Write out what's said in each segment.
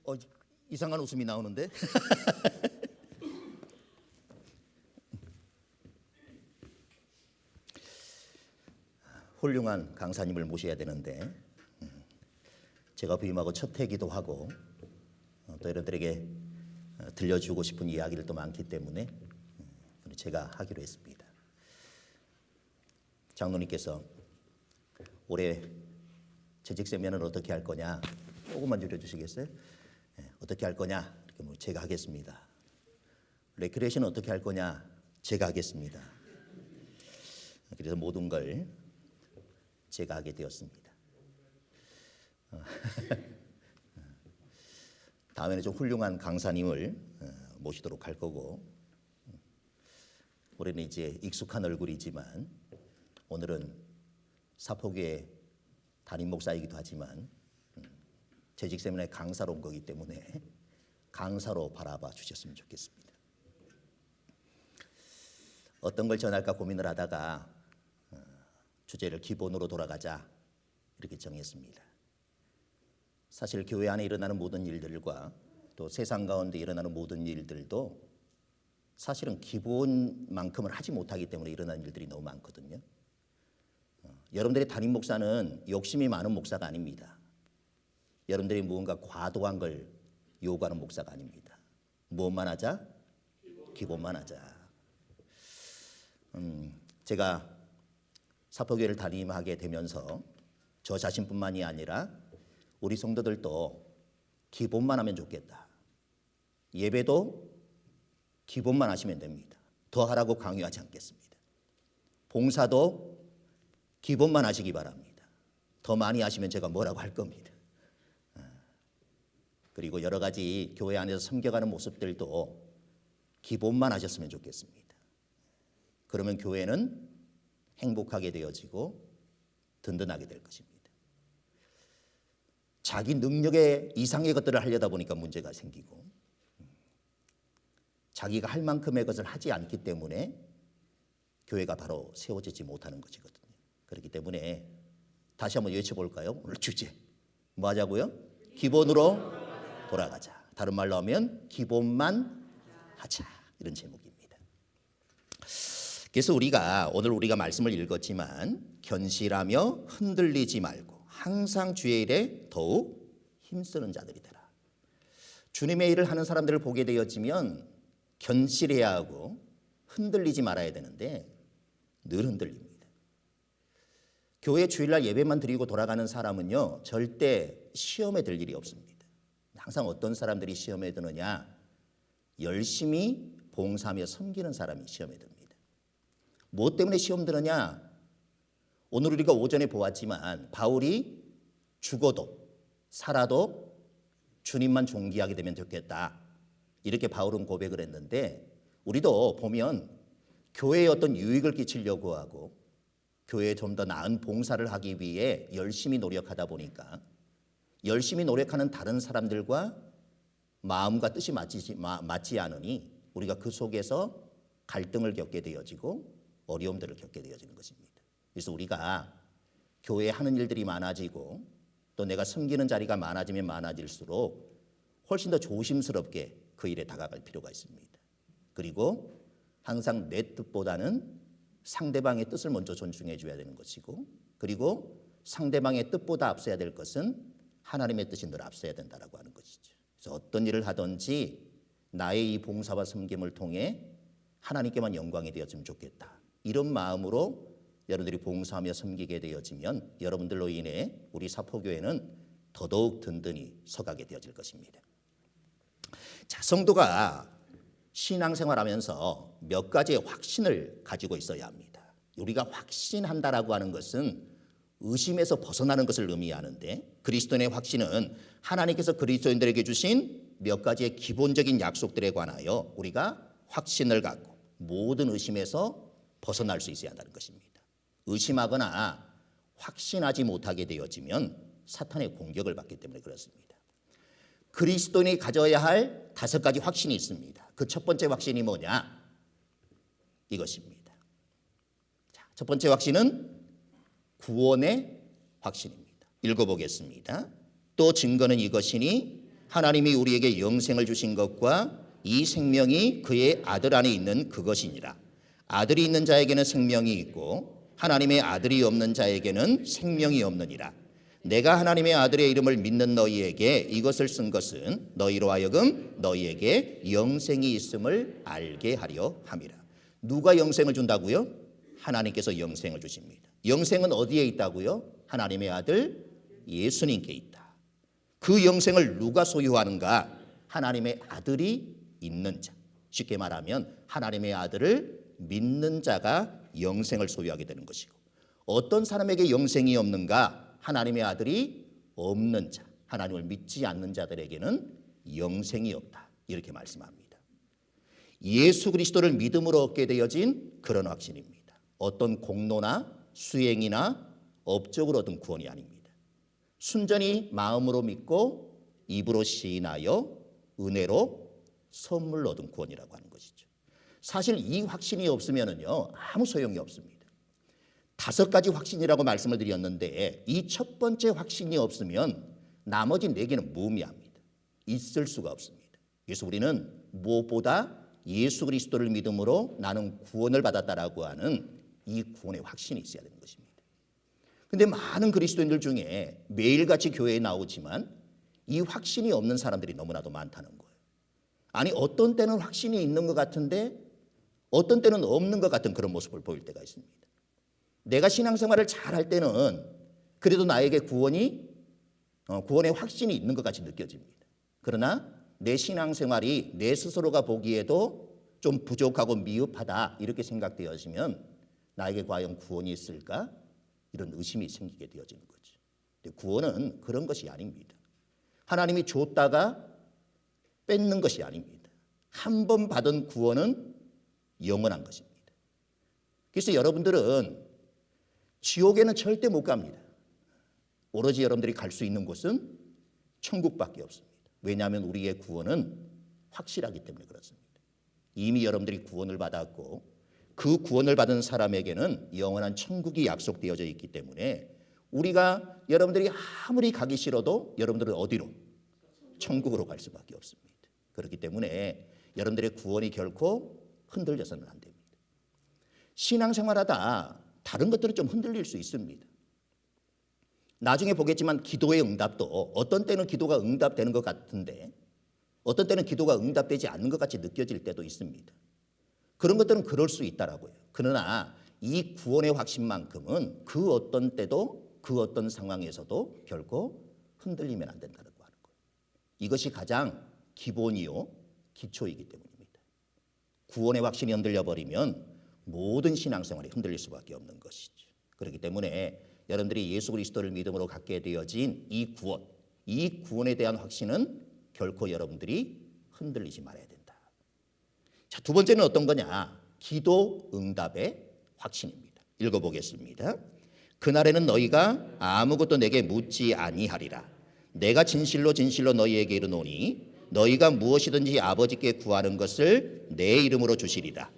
어, 이상한 웃음이 나오는데. 훌륭한 강사님을 모셔야 되는데 제가 부임하고 첫 회기도 하고 또 여러분들에게 들려주고 싶은 이야기를 또 많기 때문에 제가 하기로 했습니다. 장로님께서 올해 재직 세미나는 어떻게 할 거냐, 조금만 줄여주시겠어요? 어떻게 할 거냐, 이렇게 제가 하겠습니다. 레크레이션은 어떻게 할 거냐, 제가 하겠습니다. 그래서 모든 걸 제가 하게 되었습니다. 다음에는 좀 훌륭한 강사님을 모시도록 할 거고, 올해는 이제 익숙한 얼굴이지만 오늘은 사포교회 담임 목사이기도 하지만 재직 세미나의 강사로 온 거기 때문에 강사로 바라봐 주셨으면 좋겠습니다. 어떤 걸 전할까 고민을 하다가 주제를 기본으로 돌아가자 이렇게 정했습니다. 사실 교회 안에 일어나는 모든 일들과 또 세상 가운데 일어나는 모든 일들도 사실은 기본만큼을 하지 못하기 때문에 일어나는 일들이 너무 많거든요. 여러분들의 담임 목사는 욕심이 많은 목사가 아닙니다. 여러분들이 무언가 과도한 걸 요구하는 목사가 아닙니다. 무엇만 하자? 기본만 하자. 제가 사포교회를 담임하게 되면서 저 자신뿐만이 아니라 우리 성도들도 기본만 하면 좋겠다. 예배도 기본만 하시면 됩니다. 더 하라고 강요하지 않겠습니다. 봉사도 기본만 하시기 바랍니다. 더 많이 하시면 제가 뭐라고 할 겁니다. 그리고 여러 가지 교회 안에서 섬겨가는 모습들도 기본만 하셨으면 좋겠습니다. 그러면 교회는 행복하게 되어지고 든든하게 될 것입니다. 자기 능력의 이상의 것들을 하려다 보니까 문제가 생기고 자기가 할 만큼의 것을 하지 않기 때문에 교회가 바로 세워지지 못하는 것이거든요. 그렇기 때문에 다시 한번 외쳐볼까요? 오늘 주제 뭐 하자고요? 기본으로 돌아가자. 다른 말로 하면 기본만 하자, 이런 제목입니다. 그래서 오늘 우리가 말씀을 읽었지만 견실하며 흔들리지 말고 항상 주의 일에 더욱 힘쓰는 자들이 되라. 주님의 일을 하는 사람들을 보게 되었지면 견실해야 하고 흔들리지 말아야 되는데 늘 흔들립니다. 교회 주일날 예배만 드리고 돌아가는 사람은요 절대 시험에 들 일이 없습니다. 항상 어떤 사람들이 시험에 드느냐, 열심히 봉사하며 섬기는 사람이 시험에 듭니다. 무엇 때문에 시험 드느냐? 오늘 우리가 오전에 보았지만 바울이 죽어도 살아도 주님만 존귀하게 되면 좋겠다, 이렇게 바울은 고백을 했는데, 우리도 보면 교회에 어떤 유익을 끼치려고 하고 교회에 좀 더 나은 봉사를 하기 위해 열심히 노력하다 보니까 열심히 노력하는 다른 사람들과 마음과 뜻이 맞지 않으니 우리가 그 속에서 갈등을 겪게 되어지고 어려움들을 겪게 되어지는 것입니다. 그래서 우리가 교회에 하는 일들이 많아지고 또 내가 섬기는 자리가 많아지면 많아질수록 훨씬 더 조심스럽게 그 일에 다가갈 필요가 있습니다. 그리고 항상 내 뜻보다는 상대방의 뜻을 먼저 존중해 줘야 되는 것이고, 그리고 상대방의 뜻보다 앞서야 될 것은 하나님의 뜻이 늘 앞서야 된다라고 하는 것이죠. 그래서 어떤 일을 하든지 나의 이 봉사와 섬김을 통해 하나님께만 영광이 되었으면 좋겠다, 이런 마음으로 여러분들이 봉사하며 섬기게 되어지면 여러분들로 인해 우리 사포교회는 더더욱 든든히 서가게 되어질 것입니다. 자, 성도가 신앙생활하면서 몇 가지의 확신을 가지고 있어야 합니다. 우리가 확신한다라고 하는 것은 의심에서 벗어나는 것을 의미하는데, 그리스도인의 확신은 하나님께서 그리스도인들에게 주신 몇 가지의 기본적인 약속들에 관하여 우리가 확신을 갖고 모든 의심에서 벗어날 수 있어야 한다는 것입니다. 의심하거나 확신하지 못하게 되어지면 사탄의 공격을 받기 때문에 그렇습니다. 그리스도인이 가져야 할 5가지 확신이 있습니다. 그 첫 번째 확신이 뭐냐? 이것입니다. 자, 첫 번째 확신은 구원의 확신입니다. 읽어보겠습니다. 또 증거는 이것이니 하나님이 우리에게 영생을 주신 것과 이 생명이 그의 아들 안에 있는 그것이니라. 아들이 있는 자에게는 생명이 있고 하나님의 아들이 없는 자에게는 생명이 없느니라. 내가 하나님의 아들의 이름을 믿는 너희에게 이것을 쓴 것은 너희로 하여금 너희에게 영생이 있음을 알게 하려 함이라. 누가 영생을 준다고요? 하나님께서 영생을 주십니다. 영생은 어디에 있다고요? 하나님의 아들 예수님께 있다. 그 영생을 누가 소유하는가? 하나님의 아들이 있는 자. 쉽게 말하면 하나님의 아들을 믿는 자가 영생을 소유하게 되는 것이고, 어떤 사람에게 영생이 없는가? 하나님의 아들이 없는 자, 하나님을 믿지 않는 자들에게는 영생이 없다. 이렇게 말씀합니다. 예수 그리스도를 믿음으로 얻게 되어진 그런 확신입니다. 어떤 공로나 수행이나 업적으로 얻은 구원이 아닙니다. 순전히 마음으로 믿고 입으로 시인하여 은혜로 선물로 얻은 구원이라고 하는 것이죠. 사실 이 확신이 없으면요 아무 소용이 없습니다. 5가지 확신이라고 말씀을 드렸는데 이 첫 번째 확신이 없으면 나머지 4개는 무의미합니다. 있을 수가 없습니다. 그래서 우리는 무엇보다 예수 그리스도를 믿음으로 나는 구원을 받았다라고 하는 이 구원의 확신이 있어야 되는 것입니다. 그런데 많은 그리스도인들 중에 매일같이 교회에 나오지만 이 확신이 없는 사람들이 너무나도 많다는 거예요. 아니 어떤 때는 확신이 있는 것 같은데 어떤 때는 없는 것 같은 그런 모습을 보일 때가 있습니다. 내가 신앙생활을 잘할 때는 그래도 나에게 구원의 확신이 있는 것 같이 느껴집니다. 그러나 내 신앙생활이 내 스스로가 보기에도 좀 부족하고 미흡하다 이렇게 생각되어지면 나에게 과연 구원이 있을까? 이런 의심이 생기게 되어지는 거죠. 근데 구원은 그런 것이 아닙니다. 하나님이 줬다가 뺏는 것이 아닙니다. 한 번 받은 구원은 영원한 것입니다. 그래서 여러분들은 지옥에는 절대 못 갑니다. 오로지 여러분들이 갈 수 있는 곳은 천국밖에 없습니다. 왜냐하면 우리의 구원은 확실하기 때문에 그렇습니다. 이미 여러분들이 구원을 받았고 그 구원을 받은 사람에게는 영원한 천국이 약속되어져 있기 때문에 우리가 여러분들이 아무리 가기 싫어도 여러분들은 어디로? 천국으로 갈 수밖에 없습니다. 그렇기 때문에 여러분들의 구원이 결코 흔들려서는 안 됩니다. 신앙생활하다 다른 것들은 좀 흔들릴 수 있습니다. 나중에 보겠지만 기도의 응답도 어떤 때는 기도가 응답되는 것 같은데 어떤 때는 기도가 응답되지 않는 것 같이 느껴질 때도 있습니다. 그런 것들은 그럴 수 있다라고요. 그러나 이 구원의 확신만큼은 그 어떤 때도 그 어떤 상황에서도 결코 흔들리면 안 된다고 하는 거예요. 이것이 가장 기본이요 기초이기 때문입니다. 구원의 확신이 흔들려버리면 모든 신앙생활이 흔들릴 수밖에 없는 것이죠. 그렇기 때문에 여러분들이 예수 그리스도를 믿음으로 갖게 되어진 이 구원에 대한 확신은 결코 여러분들이 흔들리지 말아야 된다. 자, 두 번째는 어떤 거냐? 기도 응답의 확신입니다. 읽어보겠습니다. 그날에는 너희가 아무것도 내게 묻지 아니하리라. 내가 진실로 진실로 너희에게 이르노니 너희가 무엇이든지 아버지께 구하는 것을 내 이름으로 주시리라.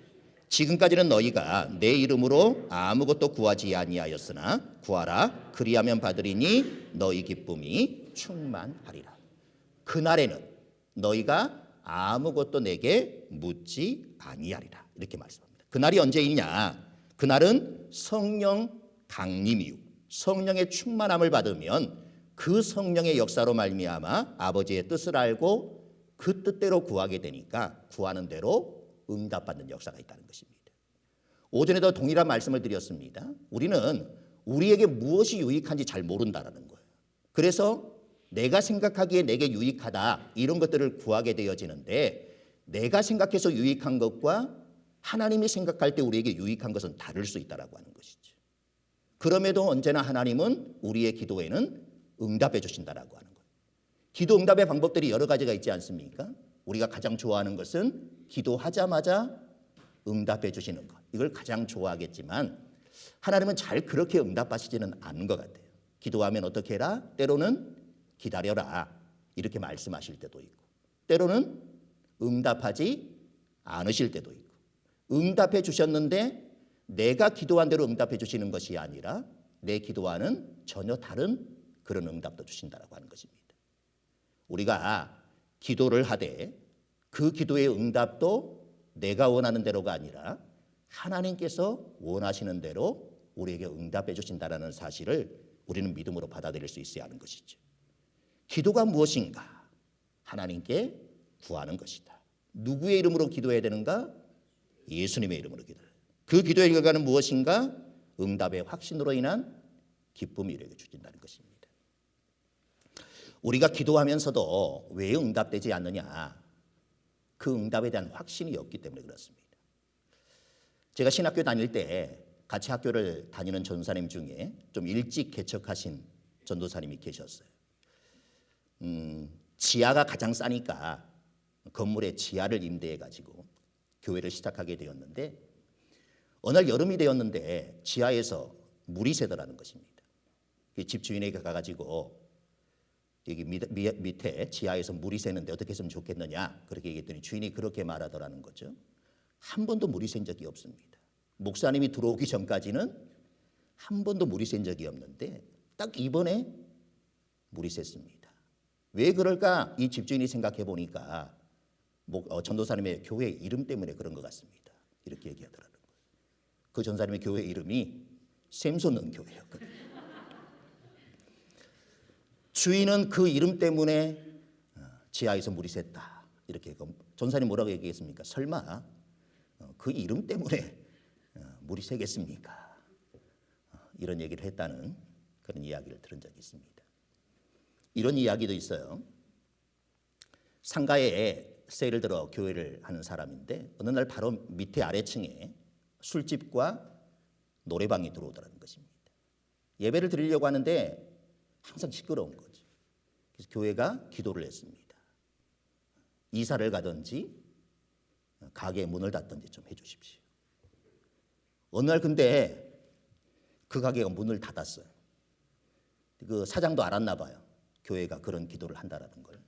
지금까지는 너희가 내 이름으로 아무것도 구하지 아니하였으나 구하라 그리하면 받으리니 너희 기쁨이 충만하리라. 그날에는 너희가 아무것도 내게 묻지 아니하리라. 이렇게 말씀합니다. 그날이 언제이냐? 그날은 성령 강림 이후 성령의 충만함을 받으면 그 성령의 역사로 말미암아 아버지의 뜻을 알고 그 뜻대로 구하게 되니까 구하는 대로 응답받는 역사가 있다는 것입니다. 오전에도 동일한 말씀을 드렸습니다. 우리는 우리에게 무엇이 유익한지 잘 모른다라는 거예요. 그래서 내가 생각하기에 내게 유익하다 이런 것들을 구하게 되어지는데 내가 생각해서 유익한 것과 하나님이 생각할 때 우리에게 유익한 것은 다를 수 있다라고 하는 것이죠. 그럼에도 언제나 하나님은 우리의 기도에는 응답해 주신다라고 하는 거예요. 기도 응답의 방법들이 여러 가지가 있지 않습니까? 우리가 가장 좋아하는 것은 기도하자마자 응답해 주시는 것. 이걸 가장 좋아하겠지만 하나님은 잘 그렇게 응답하시지는 않는 것 같아요. 기도하면 어떻게 해라? 때로는 기다려라. 이렇게 말씀하실 때도 있고 때로는 응답하지 않으실 때도 있고 응답해 주셨는데 내가 기도한 대로 응답해 주시는 것이 아니라 내 기도와는 전혀 다른 그런 응답도 주신다라고 하는 것입니다. 우리가 기도를 하되 그 기도의 응답도 내가 원하는 대로가 아니라 하나님께서 원하시는 대로 우리에게 응답해 주신다는 사실을 우리는 믿음으로 받아들일 수 있어야 하는 것이죠. 기도가 무엇인가? 하나님께 구하는 것이다. 누구의 이름으로 기도해야 되는가? 예수님의 이름으로 기도해야 된다. 그 기도의 결과는 무엇인가? 응답의 확신으로 인한 기쁨이 우리에게 주어진다는 것입니다. 우리가 기도하면서도 왜 응답되지 않느냐? 그 응답에 대한 확신이 없기 때문에 그렇습니다. 제가 신학교 다닐 때 같이 학교를 다니는 전도사님 중에 좀 일찍 개척하신 전도사님이 계셨어요. 지하가 가장 싸니까 건물의 지하를 임대해가지고 교회를 시작하게 되었는데 어느 날 여름이 되었는데 지하에서 물이 새더라는 것입니다. 집주인에게 가가지고 여기 밑에 지하에서 물이 새는데 어떻게 했으면 좋겠느냐 그렇게 얘기했더니 주인이 그렇게 말하더라는 거죠. 한 번도 물이 샌 적이 없습니다. 목사님이 들어오기 전까지는 한 번도 물이 샌 적이 없는데 딱 이번에 물이 샜습니다. 왜 그럴까? 이 집주인이 생각해 보니까 전도사님의 교회 이름 때문에 그런 것 같습니다. 이렇게 얘기하더라는 거예요. 그 전도사님의 교회 이름이 샘솟는 교회였거든요. 주인은 그 이름 때문에 지하에서 물이 샜다. 이렇게 전사님 뭐라고 얘기했습니까? 설마 그 이름 때문에 물이 새겠습니까? 이런 얘기를 했다는 그런 이야기를 들은 적이 있습니다. 이런 이야기도 있어요. 상가에 세를 들어 교회를 하는 사람인데 어느 날 바로 밑에 아래층에 술집과 노래방이 들어오더라는 것입니다. 예배를 드리려고 하는데 항상 시끄러운 거죠. 그래서 교회가 기도를 했습니다. 이사를 가든지 가게에 문을 닫든지 좀 해주십시오. 어느 날 근데 그 가게가 문을 닫았어요. 그 사장도 알았나 봐요. 교회가 그런 기도를 한다라는 걸.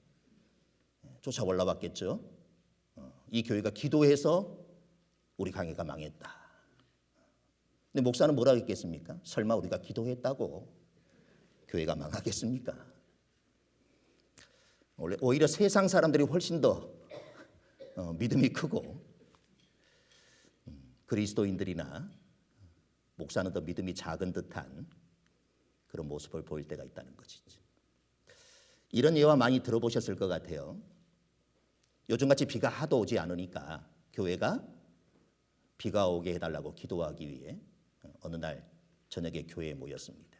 쫓아 올라왔겠죠. 이 교회가 기도해서 우리 가게가 망했다. 근데 목사는 뭐라고 했겠습니까? 설마 우리가 기도했다고 교회가 망하겠습니까? 오히려 세상 사람들이 훨씬 더 믿음이 크고 그리스도인들이나 목사는 더 믿음이 작은 듯한 그런 모습을 보일 때가 있다는 것이죠. 이런 예화 많이 들어보셨을 것 같아요. 요즘같이 비가 하도 오지 않으니까 교회가 비가 오게 해달라고 기도하기 위해 어느 날 저녁에 교회에 모였습니다.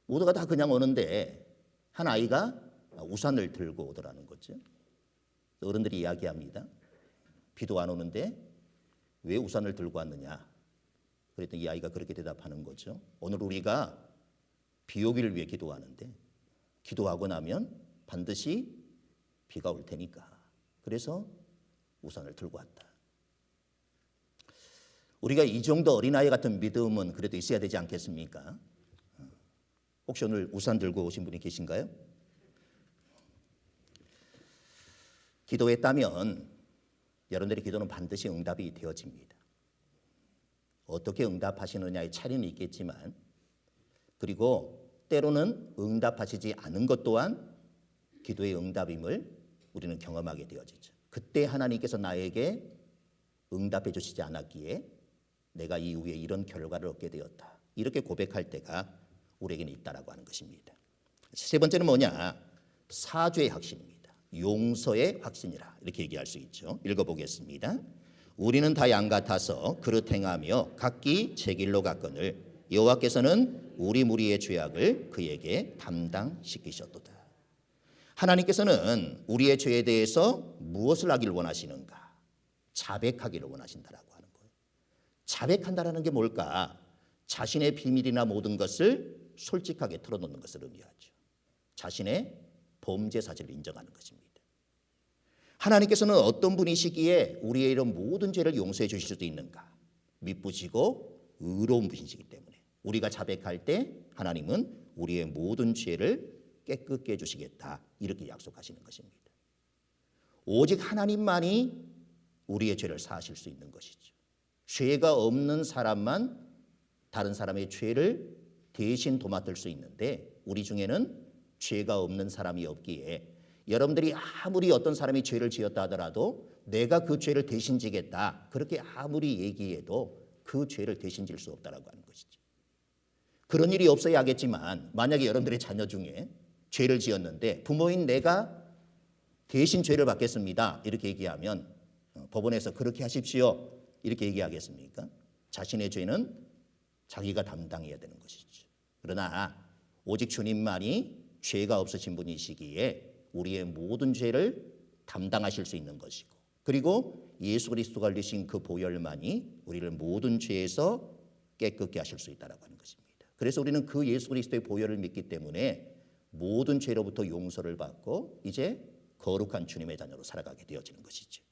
모두가 다 그냥 오는데 한 아이가 우산을 들고 오더라는 거죠. 어른들이 이야기합니다. 비도 안 오는데 왜 우산을 들고 왔느냐? 그랬더니 이 아이가 그렇게 대답하는 거죠. 오늘 우리가 비 오기를 위해 기도하는데 기도하고 나면 반드시 비가 올 테니까. 그래서 우산을 들고 왔다. 우리가 이 정도 어린아이 같은 믿음은 그래도 있어야 되지 않겠습니까? 혹시 오늘 우산 들고 오신 분이 계신가요? 기도했다면 여러분들의 기도는 반드시 응답이 되어집니다. 어떻게 응답하시느냐에 차이는 있겠지만 그리고 때로는 응답하시지 않은 것 또한 기도의 응답임을 우리는 경험하게 되어지죠. 그때 하나님께서 나에게 응답해 주시지 않았기에 내가 이후에 이런 결과를 얻게 되었다. 이렇게 고백할 때가 우리에게는 있다라고 하는 것입니다. 세 번째는 뭐냐? 사죄의 확신입니다. 용서의 확신이라 이렇게 얘기할 수 있죠. 읽어보겠습니다. 우리는 다 양 같아서 그릇 행하며 각기 제 길로 갔거늘 여호와께서는 우리 무리의 죄악을 그에게 담당시키셨도다. 하나님께서는 우리의 죄에 대해서 무엇을 하기를 원하시는가? 자백하기를 원하신다라고 하는 거예요. 자백한다라는 게 뭘까? 자신의 비밀이나 모든 것을 솔직하게 털어놓는 것을 의미하죠. 자신의 범죄 사실을 인정하는 것입니다. 하나님께서는 어떤 분이시기에 우리의 이런 모든 죄를 용서해 주실 수도 있는가? 미쁘시고 의로운 분이시기 때문에 우리가 자백할 때 하나님은 우리의 모든 죄를 깨끗게 해주시겠다 이렇게 약속하시는 것입니다. 오직 하나님만이 우리의 죄를 사하실 수 있는 것이죠. 죄가 없는 사람만 다른 사람의 죄를 대신 도맡을 수 있는데 우리 중에는 죄가 없는 사람이 없기에 여러분들이 아무리 어떤 사람이 죄를 지었다 하더라도 내가 그 죄를 대신 지겠다, 그렇게 아무리 얘기해도 그 죄를 대신 질 수 없다라고 하는 것이죠. 그런 일이 없어야 하겠지만 만약에 여러분들의 자녀 중에 죄를 지었는데 부모인 내가 대신 죄를 받겠습니다 이렇게 얘기하면 법원에서 그렇게 하십시오 이렇게 얘기하겠습니까? 자신의 죄는 자기가 담당해야 되는 것이죠. 그러나 오직 주님만이 죄가 없으신 분이시기에 우리의 모든 죄를 담당하실 수 있는 것이고, 그리고 예수 그리스도가 흘리신 그 보혈만이 우리를 모든 죄에서 깨끗게 하실 수 있다라고 하는 것입니다. 그래서 우리는 그 예수 그리스도의 보혈을 믿기 때문에 모든 죄로부터 용서를 받고 이제 거룩한 주님의 자녀로 살아가게 되어지는 것이죠.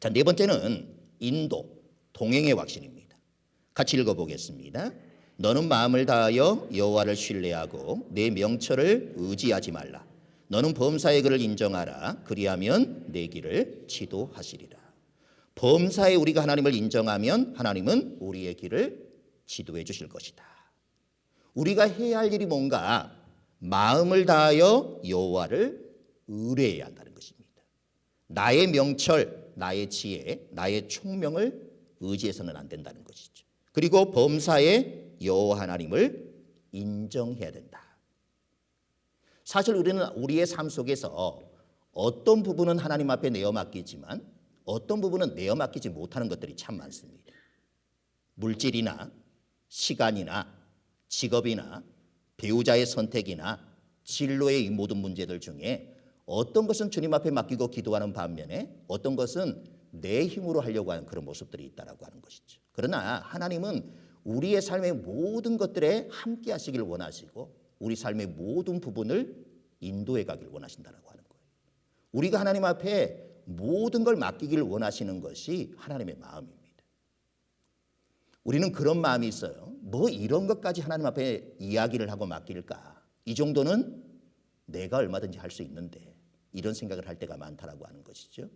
자, 네 번째는 인도, 동행의 확신입니다. 같이 읽어보겠습니다. 너는 마음을 다하여 여호와를 신뢰하고 내 명철을 의지하지 말라. 너는 범사의 그를 인정하라. 그리하면 내 길을 지도하시리라. 범사에 우리가 하나님을 인정하면 하나님은 우리의 길을 지도해 주실 것이다. 우리가 해야 할 일이 뭔가 마음을 다하여 여호와를 의뢰해야 한다는 것입니다. 나의 명철, 나의 지혜, 나의 총명을 의지해서는 안 된다는 것이죠. 그리고 범사에 여호와 하나님을 인정해야 된다. 사실 우리는 우리의 삶 속에서 어떤 부분은 하나님 앞에 내어 맡기지만 어떤 부분은 내어 맡기지 못하는 것들이 참 많습니다. 물질이나 시간이나 직업이나 배우자의 선택이나 진로의 이 모든 문제들 중에 어떤 것은 주님 앞에 맡기고 기도하는 반면에 어떤 것은 내 힘으로 하려고 하는 그런 모습들이 있다라고 하는 것이죠. 그러나 하나님은 우리의 삶의 모든 것들에 함께 하시길 원하시고 우리 삶의 모든 부분을 인도해 가길 원하신다라고 하는 거예요. 우리가 하나님 앞에 모든 걸 맡기길 원하시는 것이 하나님의 마음입니다. 우리는 그런 마음이 있어요. 뭐 이런 것까지 하나님 앞에 이야기를 하고 맡길까? 이 정도는 내가 얼마든지 할 수 있는데 이런 생각을 할 때가 많다라고 하는 것이죠.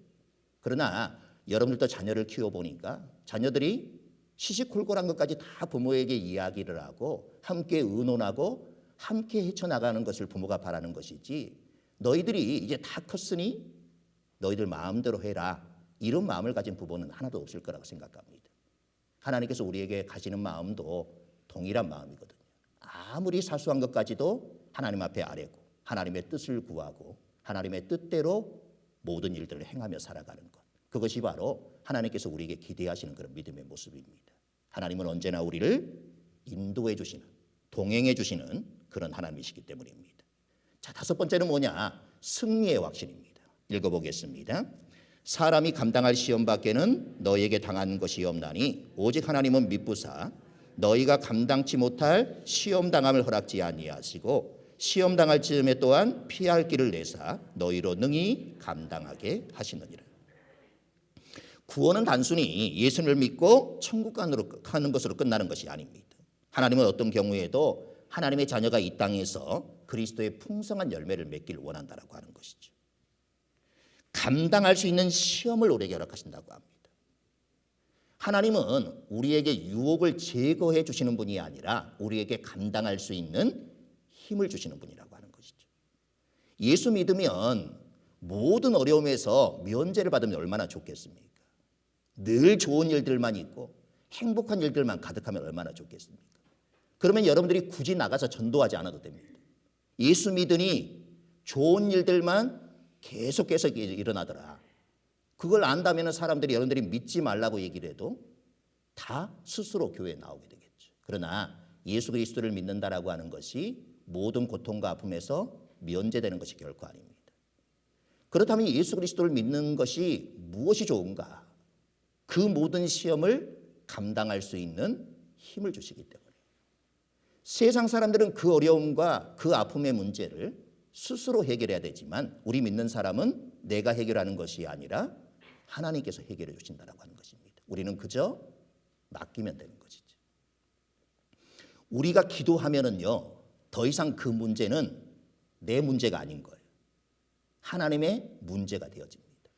그러나 여러분들도 자녀를 키워보니까 자녀들이 시시콜콜한 것까지 다 부모에게 이야기를 하고 함께 의논하고 함께 헤쳐나가는 것을 부모가 바라는 것이지 너희들이 이제 다 컸으니 너희들 마음대로 해라 이런 마음을 가진 부모는 하나도 없을 거라고 생각합니다. 하나님께서 우리에게 가지는 마음도 동일한 마음이거든요. 아무리 사소한 것까지도 하나님 앞에 아뢰고 하나님의 뜻을 구하고 하나님의 뜻대로 모든 일들을 행하며 살아가는 것, 그것이 바로 하나님께서 우리에게 기대하시는 그런 믿음의 모습입니다. 하나님은 언제나 우리를 인도해 주시는, 동행해 주시는 그런 하나님이시기 때문입니다. 자, 다섯 번째는 뭐냐? 승리의 확신입니다. 읽어보겠습니다. 사람이 감당할 시험 밖에는 너희에게 당한 것이 없나니 오직 하나님은 미쁘사 너희가 감당치 못할 시험 당함을 허락지 아니하시고 시험 당할 즈음에 또한 피할 길을 내사 너희로 능히 감당하게 하시느니라. 구원은 단순히 예수님을 믿고 천국 가는 것으로 끝나는 것이 아닙니다. 하나님은 어떤 경우에도 하나님의 자녀가 이 땅에서 그리스도의 풍성한 열매를 맺기를 원한다라고 하는 것이죠. 감당할 수 있는 시험을 우리에게 허락하신다고 합니다. 하나님은 우리에게 유혹을 제거해 주시는 분이 아니라 우리에게 감당할 수 있는 힘을 주시는 분이라고 하는 것이죠. 예수 믿으면 모든 어려움에서 면제를 받으면 얼마나 좋겠습니까? 늘 좋은 일들만 있고 행복한 일들만 가득하면 얼마나 좋겠습니까? 그러면 여러분들이 굳이 나가서 전도하지 않아도 됩니다. 예수 믿으니 좋은 일들만 계속해서 일어나더라. 그걸 안다면 사람들이 여러분들이 믿지 말라고 얘기를 해도 다 스스로 교회에 나오게 되겠죠. 그러나 예수 그리스도를 믿는다라고 하는 것이 모든 고통과 아픔에서 면제되는 것이 결코 아닙니다. 그렇다면 예수 그리스도를 믿는 것이 무엇이 좋은가? 그 모든 시험을 감당할 수 있는 힘을 주시기 때문에 세상 사람들은 그 어려움과 그 아픔의 문제를 스스로 해결해야 되지만 우리 믿는 사람은 내가 해결하는 것이 아니라 하나님께서 해결해 주신다라고 하는 것입니다. 우리는 그저 맡기면 되는 것이죠. 우리가 기도하면은요, 더 이상 그 문제는 내 문제가 아닌 거예요. 하나님의 문제가 되어집니다.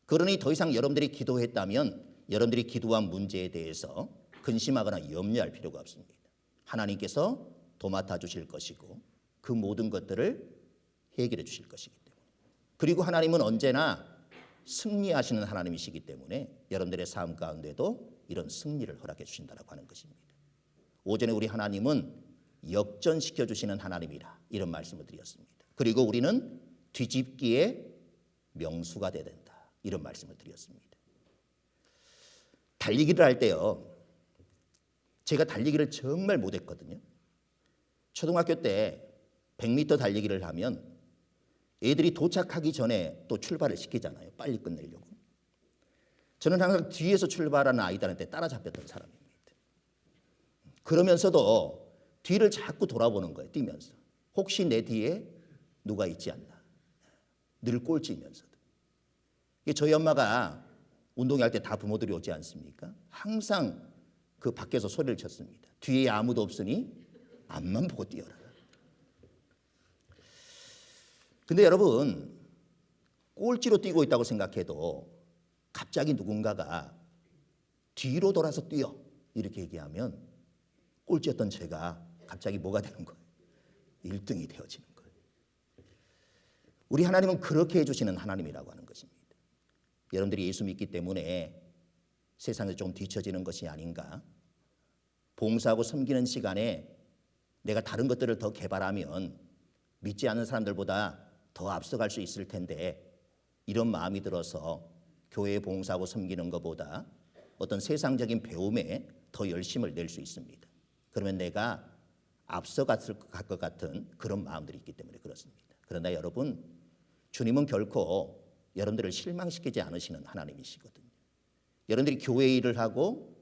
그러니 더 이상 여러분들이 기도했다면 여러분들이 기도한 문제에 대해서 근심하거나 염려할 필요가 없습니다. 하나님께서 도맡아 주실 것이고 그 모든 것들을 해결해 주실 것이기 때문에 그리고 하나님은 언제나 승리하시는 하나님이시기 때문에 여러분들의 삶 가운데도 이런 승리를 허락해 주신다고 하는 것입니다. 오전에 우리 하나님은 역전시켜 주시는 하나님이라 이런 말씀을 드렸습니다. 그리고 우리는 뒤집기의 명수가 되어야 된다 이런 말씀을 드렸습니다. 달리기를 할 때요, 제가 달리기를 정말 못했거든요. 초등학교 때 100m 달리기를 하면 애들이 도착하기 전에 또 출발을 시키잖아요. 빨리 끝내려고. 저는 항상 뒤에서 출발하는 아이들한테 따라잡혔던 사람입니다. 그러면서도 뒤를 자꾸 돌아보는 거예요. 뛰면서. 혹시 내 뒤에 누가 있지 않나. 늘 꼴찌면서도. 저희 엄마가 운동할 때 다 부모들이 오지 않습니까? 항상 그 밖에서 소리를 쳤습니다. 뒤에 아무도 없으니 앞만 보고 뛰어라. 근데 여러분, 꼴찌로 뛰고 있다고 생각해도 갑자기 누군가가 뒤로 돌아서 뛰어 이렇게 얘기하면 꼴찌였던 제가 갑자기 뭐가 되는 거예요? 1등이 되어지는 거예요. 우리 하나님은 그렇게 해주시는 하나님이라고 하는 것입니다. 여러분들이 예수 믿기 때문에 세상에서 좀 뒤처지는 것이 아닌가? 봉사하고 섬기는 시간에 내가 다른 것들을 더 개발하면 믿지 않는 사람들보다 더 앞서갈 수 있을 텐데 이런 마음이 들어서 교회에 봉사하고 섬기는 것보다 어떤 세상적인 배움에 더 열심을 낼 수 있습니다. 그러면 내가 앞서갈 것 같은 그런 마음들이 있기 때문에 그렇습니다. 그러나 여러분, 주님은 결코 여러분들을 실망시키지 않으시는 하나님이시거든요. 여러분들이 교회 일을 하고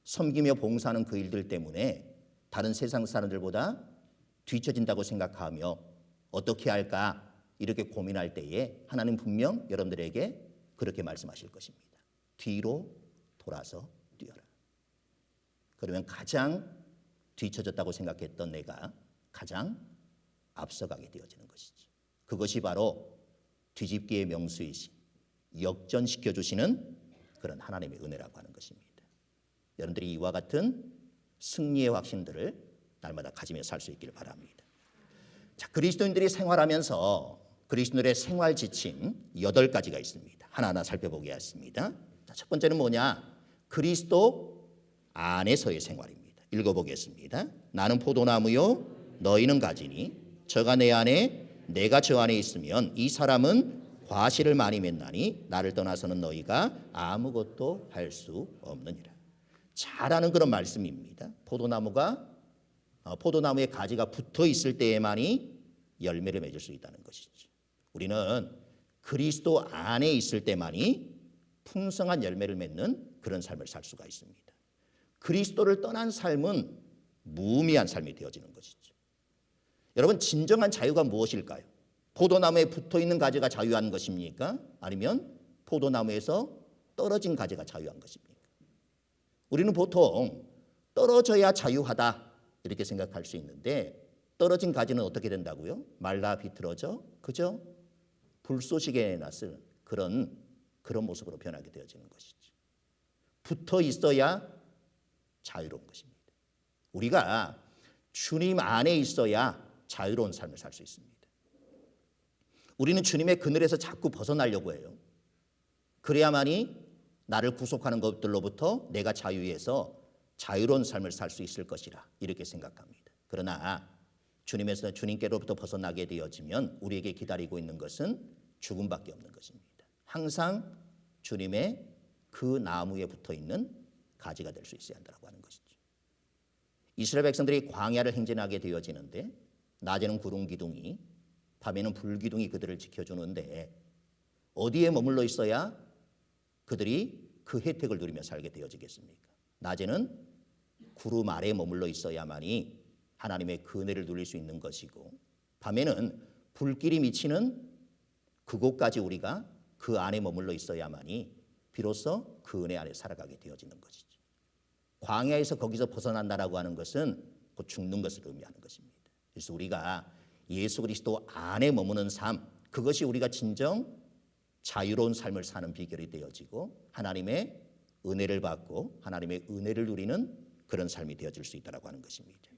섬기며 봉사하는 그 일들 때문에 다른 세상 사람들보다 뒤처진다고 생각하며 어떻게 할까 이렇게 고민할 때에 하나님 분명 여러분들에게 그렇게 말씀하실 것입니다. 뒤로 돌아서 뛰어라. 그러면 가장 뒤처졌다고 생각했던 내가 가장 앞서가게 되어지는 것이죠. 그것이 바로 뒤집기의 명수이신 역전시켜 주시는 그런 하나님의 은혜라고 하는 것입니다. 여러분들이 이와 같은 승리의 확신들을 날마다 가지며 살 수 있기를 바랍니다. 자, 그리스도인들이 생활하면서 그리스도인들의 생활 지침 8가지가 있습니다. 하나하나 살펴보겠습니다. 자, 첫 번째는 뭐냐? 그리스도 안에서의 생활입니다. 읽어보겠습니다. 나는 포도나무요 너희는 가지니 저가 내 안에 내가 저 안에 있으면 이 사람은 과실을 많이 맺나니 나를 떠나서는 너희가 아무것도 할 수 없느니라. 잘 아는 그런 말씀입니다. 포도나무의 가지가 붙어 있을 때에만이 열매를 맺을 수 있다는 것이죠. 우리는 그리스도 안에 있을 때만이 풍성한 열매를 맺는 그런 삶을 살 수가 있습니다. 그리스도를 떠난 삶은 무의미한 삶이 되어지는 것이죠. 여러분, 진정한 자유가 무엇일까요? 포도나무에 붙어있는 가지가 자유한 것입니까? 아니면 포도나무에서 떨어진 가지가 자유한 것입니까? 우리는 보통 떨어져야 자유하다 이렇게 생각할 수 있는데 떨어진 가지는 어떻게 된다고요? 말라 비틀어져 그저 불쏘시개에 났을 그런 모습으로 변하게 되어지는 것이죠. 붙어 있어야 자유로운 것입니다. 우리가 주님 안에 있어야 자유로운 삶을 살 수 있습니다. 우리는 주님의 그늘에서 자꾸 벗어나려고 해요. 그래야만이 나를 구속하는 것들로부터 내가 자유해서 자유로운 삶을 살 수 있을 것이라 이렇게 생각합니다. 그러나 주님께로부터 벗어나게 되어지면 우리에게 기다리고 있는 것은 죽음밖에 없는 것입니다. 항상 주님의 그 나무에 붙어 있는 가지가 될 수 있어야 한다고 하는 것이죠. 이스라엘 백성들이 광야를 행진하게 되어지는데 낮에는 구름 기둥이 밤에는 불 기둥이 그들을 지켜주는데 어디에 머물러 있어야 그들이 그 혜택을 누리며 살게 되어지겠습니까? 낮에는 구름 아래에 머물러 있어야만이 하나님의 그 은혜를 누릴 수 있는 것이고 밤에는 불길이 미치는 그곳까지 우리가 그 안에 머물러 있어야만이 비로소 그 은혜 안에 살아가게 되어지는 것이죠. 광야에서 거기서 벗어난다라고 하는 것은 곧 죽는 것을 의미하는 것입니다. 그래서 우리가 예수 그리스도 안에 머무는 삶, 그것이 우리가 진정 자유로운 삶을 사는 비결이 되어지고 하나님의 은혜를 받고 하나님의 은혜를 누리는 그런 삶이 되어질 수 있다고 하는 것입니다.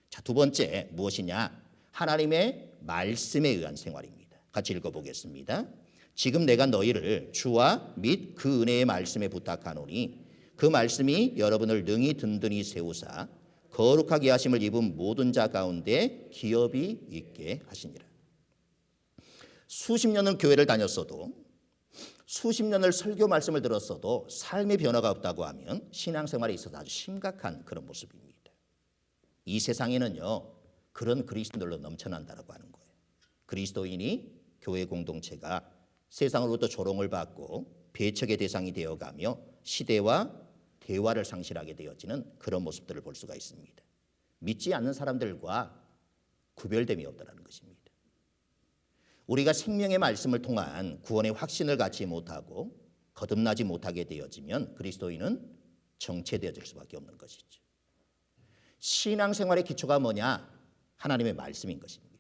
자, 두 번째 무엇이냐? 하나님의 말씀에 의한 생활입니다. 같이 읽어보겠습니다. 지금 내가 너희를 주와 및 그 은혜의 말씀에 부탁하노니 그 말씀이 여러분을 능히 든든히 세우사 거룩하게 하심을 입은 모든 자 가운데 기업이 있게 하시니라. 수십 년을 교회를 다녔어도 수십 년을 설교 말씀을 들었어도 삶의 변화가 없다고 하면 신앙생활에 있어서 아주 심각한 그런 모습입니다. 이 세상에는요, 그런 그리스도인들로 넘쳐난다라고 하는 거예요. 그리스도인이 교회 공동체가 세상으로부터 조롱을 받고 배척의 대상이 되어가며 시대와 대화를 상실하게 되어지는 그런 모습들을 볼 수가 있습니다. 믿지 않는 사람들과 구별됨이 없다는 것입니다. 우리가 생명의 말씀을 통한 구원의 확신을 갖지 못하고 거듭나지 못하게 되어지면 그리스도인은 정체되어질 수밖에 없는 것이죠. 신앙생활의 기초가 뭐냐? 하나님의 말씀인 것입니다.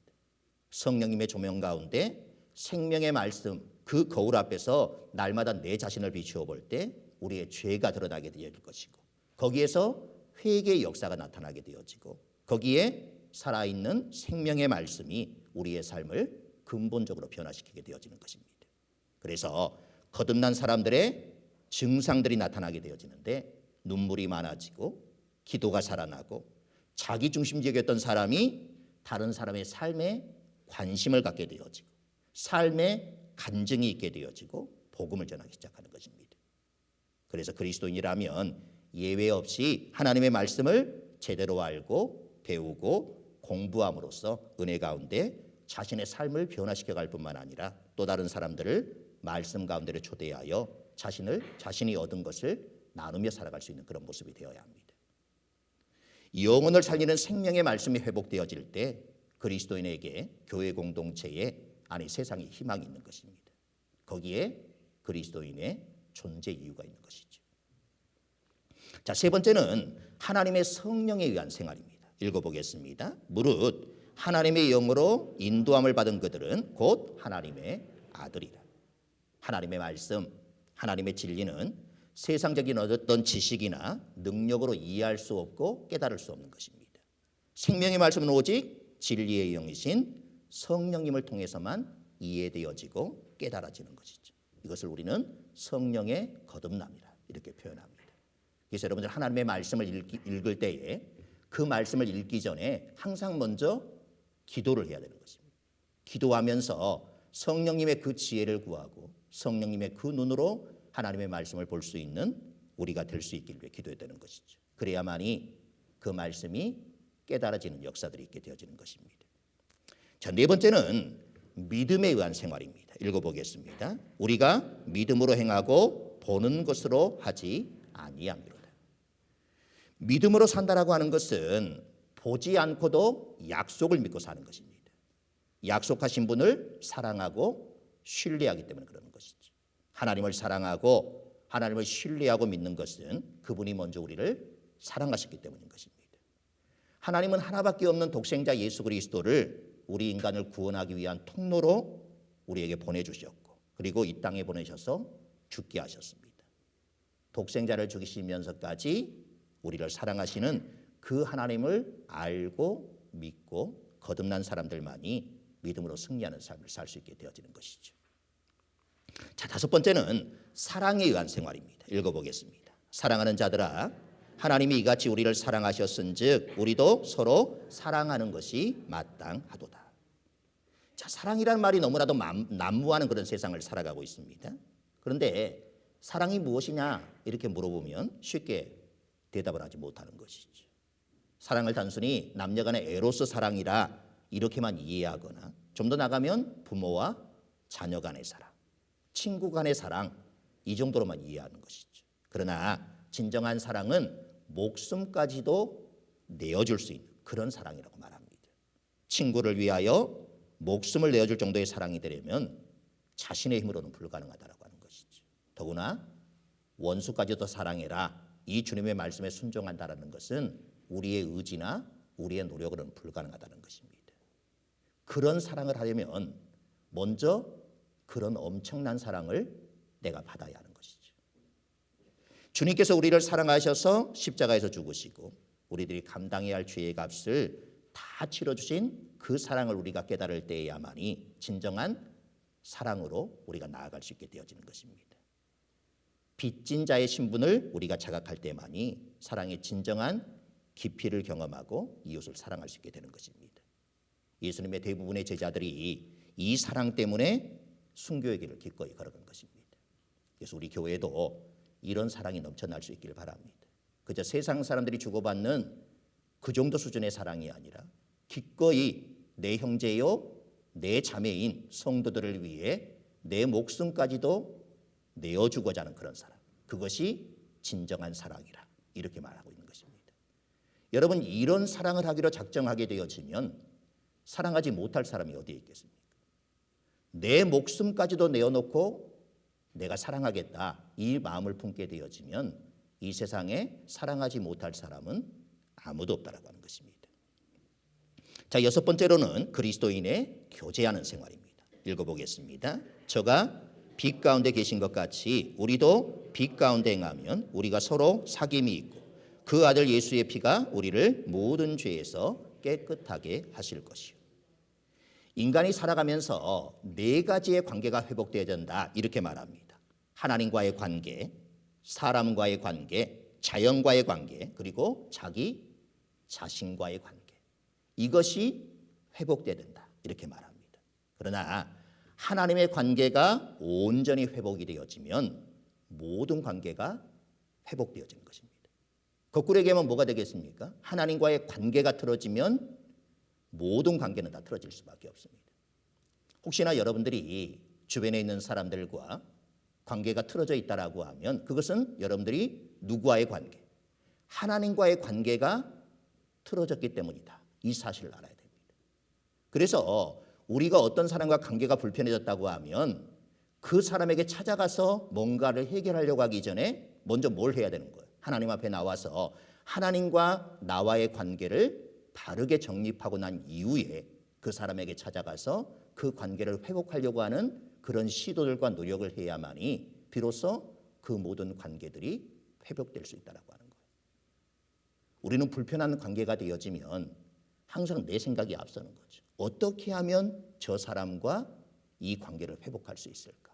성령님의 조명 가운데 생명의 말씀, 그 거울 앞에서 날마다 내 자신을 비추어 볼 때 우리의 죄가 드러나게 되어질 것이고 거기에서 회개의 역사가 나타나게 되어지고 거기에 살아있는 생명의 말씀이 우리의 삶을 근본적으로 변화시키게 되어지는 것입니다. 그래서 거듭난 사람들의 증상들이 나타나게 되어지는데 눈물이 많아지고 기도가 살아나고 자기중심적이었던 사람이 다른 사람의 삶에 관심을 갖게 되어지고 삶에 간증이 있게 되어지고 복음을 전하기 시작하는 것입니다. 그래서 그리스도인이라면 예외 없이 하나님의 말씀을 제대로 알고 배우고 공부함으로써 은혜 가운데 자신의 삶을 변화시켜 갈 뿐만 아니라 또 다른 사람들을 말씀 가운데로 초대하여 자신이 얻은 것을 나누며 살아갈 수 있는 그런 모습이 되어야 합니다. 영혼을 살리는 생명의 말씀이 회복되어질 때 그리스도인에게 교회 공동체에 아니 세상에 희망이 있는 것입니다. 거기에 그리스도인의 존재 이유가 있는 것이죠. 자, 세 번째는 하나님의 성령에 의한 생활입니다. 읽어보겠습니다. 무릇 하나님의 영으로 인도함을 받은 그들은 곧 하나님의 아들이라. 하나님의 말씀, 하나님의 진리는 세상적인 어떤 지식이나 능력으로 이해할 수 없고 깨달을 수 없는 것입니다. 생명의 말씀은 오직 진리의 영이신 성령님을 통해서만 이해되어지고 깨달아지는 것이죠. 이것을 우리는 성령의 거듭남이라 이렇게 표현합니다. 그래서 여러분들 하나님의 말씀을 읽을 때에 그 말씀을 읽기 전에 항상 먼저 기도를 해야 되는 것입니다. 기도하면서 성령님의 그 지혜를 구하고 성령님의 그 눈으로 하나님의 말씀을 볼 수 있는 우리가 될 수 있길 위해 기도해야 되는 것이죠. 그래야만이 그 말씀이 깨달아지는 역사들이 있게 되어지는 것입니다. 자, 네 번째는 믿음에 의한 생활입니다. 읽어보겠습니다. 우리가 믿음으로 행하고 보는 것으로 하지 아니함이로다. 믿음으로 산다라고 하는 것은 보지 않고도 약속을 믿고 사는 것입니다. 약속하신 분을 사랑하고 신뢰하기 때문에 그러는 것이죠. 하나님을 사랑하고 하나님을 신뢰하고 믿는 것은 그분이 먼저 우리를 사랑하셨기 때문인 것입니다. 하나님은 하나밖에 없는 독생자 예수 그리스도를 우리 인간을 구원하기 위한 통로로 우리에게 보내주셨고 그리고 이 땅에 보내셔서 죽게 하셨습니다. 독생자를 죽이시면서까지 우리를 사랑하시는 그 하나님을 알고 믿고 거듭난 사람들만이 믿음으로 승리하는 삶을 살 수 있게 되어지는 것이죠. 자, 다섯 번째는 사랑에 의한 생활입니다. 읽어보겠습니다. 사랑하는 자들아, 하나님이 이같이 우리를 사랑하셨은즉 우리도 서로 사랑하는 것이 마땅하도다. 자, 사랑이라는 말이 너무나도 난무하는 그런 세상을 살아가고 있습니다. 그런데 사랑이 무엇이냐 이렇게 물어보면 쉽게 대답을 하지 못하는 것이죠. 사랑을 단순히 남녀간의 에로스 사랑이라 이렇게만 이해하거나 좀 더 나가면 부모와 자녀 간의 사랑, 친구 간의 사랑 이 정도로만 이해하는 것이죠. 그러나 진정한 사랑은 목숨까지도 내어줄 수 있는 그런 사랑이라고 말합니다. 친구를 위하여 목숨을 내어줄 정도의 사랑이 되려면 자신의 힘으로는 불가능하다라고 하는 것이죠. 더구나 원수까지도 사랑해라 이 주님의 말씀에 순종한다라는 것은 우리의 의지나 우리의 노력으로는 불가능하다는 것입니다. 그런 사랑을 하려면 먼저 그런 엄청난 사랑을 내가 받아야 하는 것이죠. 주님께서 우리를 사랑하셔서 십자가에서 죽으시고 우리들이 감당해야 할 죄의 값을 다 치러주신 그 사랑을 우리가 깨달을 때에야만이 진정한 사랑으로 우리가 나아갈 수 있게 되어지는 것입니다. 빚진 자의 신분을 우리가 자각할 때만이 사랑의 진정한 깊이를 경험하고 이웃을 사랑할 수 있게 되는 것입니다. 예수님의 대부분의 제자들이 이 사랑 때문에 순교의 길을 기꺼이 걸어간 것입니다. 그래서 우리 교회도 이런 사랑이 넘쳐날 수 있기를 바랍니다. 그저 세상 사람들이 주고받는 그 정도 수준의 사랑이 아니라 기꺼이 내 형제요, 내 자매인 성도들을 위해 내 목숨까지도 내어주고자 하는 그런 사랑. 그것이 진정한 사랑이라 이렇게 말하고 있는 것입니다. 여러분, 이런 사랑을 하기로 작정하게 되어지면 사랑하지 못할 사람이 어디에 있겠습니까? 내 목숨까지도 내어놓고 내가 사랑하겠다 이 마음을 품게 되어지면 이 세상에 사랑하지 못할 사람은 아무도 없다라고 하는 것입니다. 자, 여섯 번째로는 그리스도인의 교제하는 생활입니다. 읽어보겠습니다. 저가 빛 가운데 계신 것 같이 우리도 빛 가운데 행하면 우리가 서로 사귐이 있고 그 아들 예수의 피가 우리를 모든 죄에서 깨끗하게 하실 것이요. 인간이 살아가면서 네 가지의 관계가 회복되어야 된다 이렇게 말합니다. 하나님과의 관계, 사람과의 관계, 자연과의 관계, 그리고 자기 자신과의 관계. 이것이 회복되어야 된다 이렇게 말합니다. 그러나 하나님의 관계가 온전히 회복이 되어지면 모든 관계가 회복되어지는 것입니다. 거꾸로 얘기하면 뭐가 되겠습니까? 하나님과의 관계가 틀어지면 모든 관계는 다 틀어질 수밖에 없습니다. 혹시나 여러분들이 주변에 있는 사람들과 관계가 틀어져 있다라고 하면 그것은 여러분들이 누구와의 관계? 하나님과의 관계가 틀어졌기 때문이다. 이 사실을 알아야 됩니다. 그래서 우리가 어떤 사람과 관계가 불편해졌다고 하면 그 사람에게 찾아가서 뭔가를 해결하려고 하기 전에 먼저 뭘 해야 되는 거예요? 하나님 앞에 나와서 하나님과 나와의 관계를 바르게 정립하고 난 이후에 그 사람에게 찾아가서 그 관계를 회복하려고 하는 그런 시도들과 노력을 해야만이 비로소 그 모든 관계들이 회복될 수 있다고 하는 거예요. 우리는 불편한 관계가 되어지면 항상 내 생각이 앞서는 거죠. 어떻게 하면 저 사람과 이 관계를 회복할 수 있을까?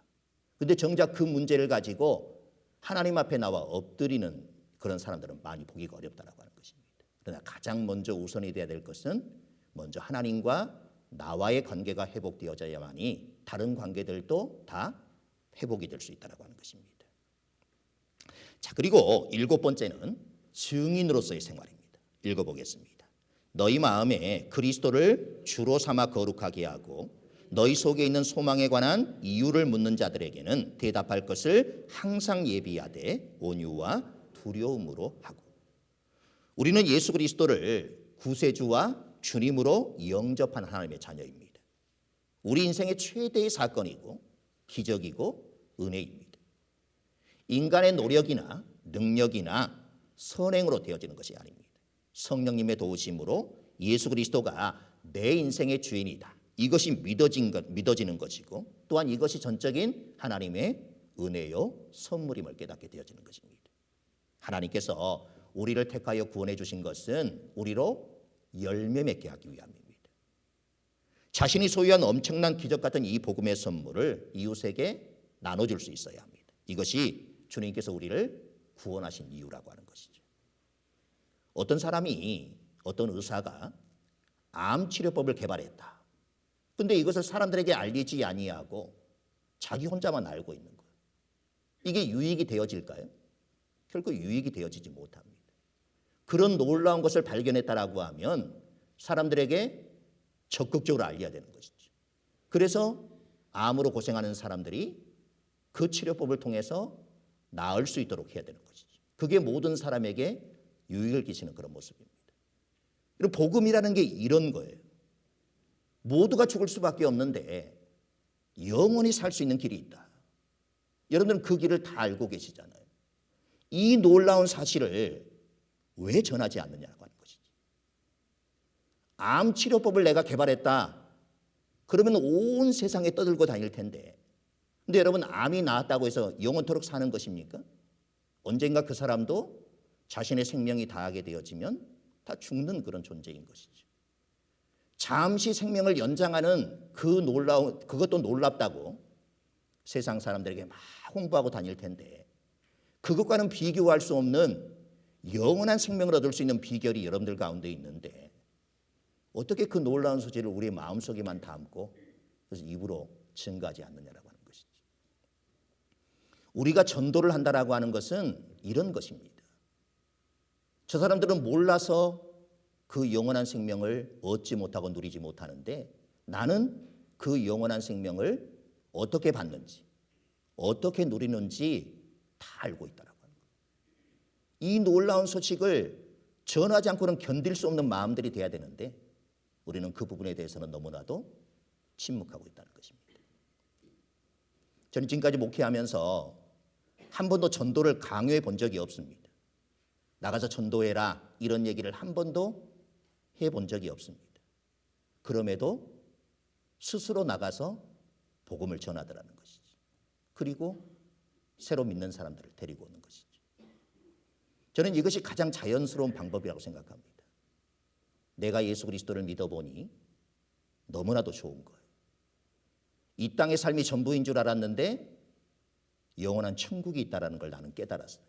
근데 정작 그 문제를 가지고 하나님 앞에 나와 엎드리는 그런 사람들은 많이 보기가 어렵다라고 하는 것입니다. 그러나 가장 먼저 우선이 되어야 될 것은 먼저 하나님과 나와의 관계가 회복되어져야만이 다른 관계들도 다 회복이 될 수 있다라고 하는 것입니다. 자, 그리고 일곱 번째는 증인으로서의 생활입니다. 읽어보겠습니다. 너희 마음에 그리스도를 주로 삼아 거룩하게 하고 너희 속에 있는 소망에 관한 이유를 묻는 자들에게는 대답할 것을 항상 예비하되 온유와 두려움으로 하고. 우리는 예수 그리스도를 구세주와 주님으로 영접한 하나님의 자녀입니다. 우리 인생의 최대의 사건이고 기적이고 은혜입니다. 인간의 노력이나 능력이나 선행으로 되어지는 것이 아닙니다. 성령님의 도우심으로 예수 그리스도가 내 인생의 주인이다. 이것이 믿어지는 것이고 또한 이것이 전적인 하나님의 은혜요 선물임을 깨닫게 되어지는 것입니다. 하나님께서 우리를 택하여 구원해 주신 것은 우리로 열매 맺게 하기 위함입니다. 자신이 소유한 엄청난 기적 같은 이 복음의 선물을 이웃에게 나눠줄 수 있어야 합니다. 이것이 주님께서 우리를 구원하신 이유라고 하는 것이죠. 어떤 사람이 어떤 의사가 암 치료법을 개발했다. 근데 이것을 사람들에게 알리지 아니하고 자기 혼자만 알고 있는 거예요. 이게 유익이 되어질까요? 결코 유익이 되어지지 못합니다. 그런 놀라운 것을 발견했다라고 하면 사람들에게 적극적으로 알려야 되는 것이죠. 그래서 암으로 고생하는 사람들이 그 치료법을 통해서 나을 수 있도록 해야 되는 것이죠. 그게 모든 사람에게 유익을 끼치는 그런 모습입니다. 그리고 복음이라는 게 이런 거예요. 모두가 죽을 수밖에 없는데 영원히 살 수 있는 길이 있다. 여러분들은 그 길을 다 알고 계시잖아요. 이 놀라운 사실을 왜 전하지 않느냐고 하는 것이지. 암 치료법을 내가 개발했다. 그러면 온 세상에 떠들고 다닐 텐데. 근데 여러분, 암이 나았다고 해서 영원토록 사는 것입니까? 언젠가 그 사람도 자신의 생명이 다하게 되어지면 다 죽는 그런 존재인 것이죠. 잠시 생명을 연장하는 그것도 놀랍다고 세상 사람들에게 막 홍보하고 다닐 텐데, 그것과는 비교할 수 없는 영원한 생명을 얻을 수 있는 비결이 여러분들 가운데 있는데, 어떻게 그 놀라운 소식을 우리의 마음속에만 담고 그래서 입으로 증거하지 않느냐라고 하는 것이죠. 우리가 전도를 한다라고 하는 것은 이런 것입니다. 저 사람들은 몰라서 그 영원한 생명을 얻지 못하고 누리지 못하는데, 나는 그 영원한 생명을 어떻게 받는지, 어떻게 누리는지 다 알고 있다라고 하는 거예요. 이 놀라운 소식을 전하지 않고는 견딜 수 없는 마음들이 돼야 되는데, 우리는 그 부분에 대해서는 너무나도 침묵하고 있다는 것입니다. 저는 지금까지 목회하면서 한 번도 전도를 강요해 본 적이 없습니다. 나가서 전도해라 이런 얘기를 한 번도 해본 적이 없습니다. 그럼에도 스스로 나가서 복음을 전하더라는 것이죠. 그리고 새로 믿는 사람들을 데리고 오는 것이죠. 저는 이것이 가장 자연스러운 방법이라고 생각합니다. 내가 예수 그리스도를 믿어보니 너무나도 좋은 거예요. 이 땅의 삶이 전부인 줄 알았는데 영원한 천국이 있다는 걸 나는 깨달았어요.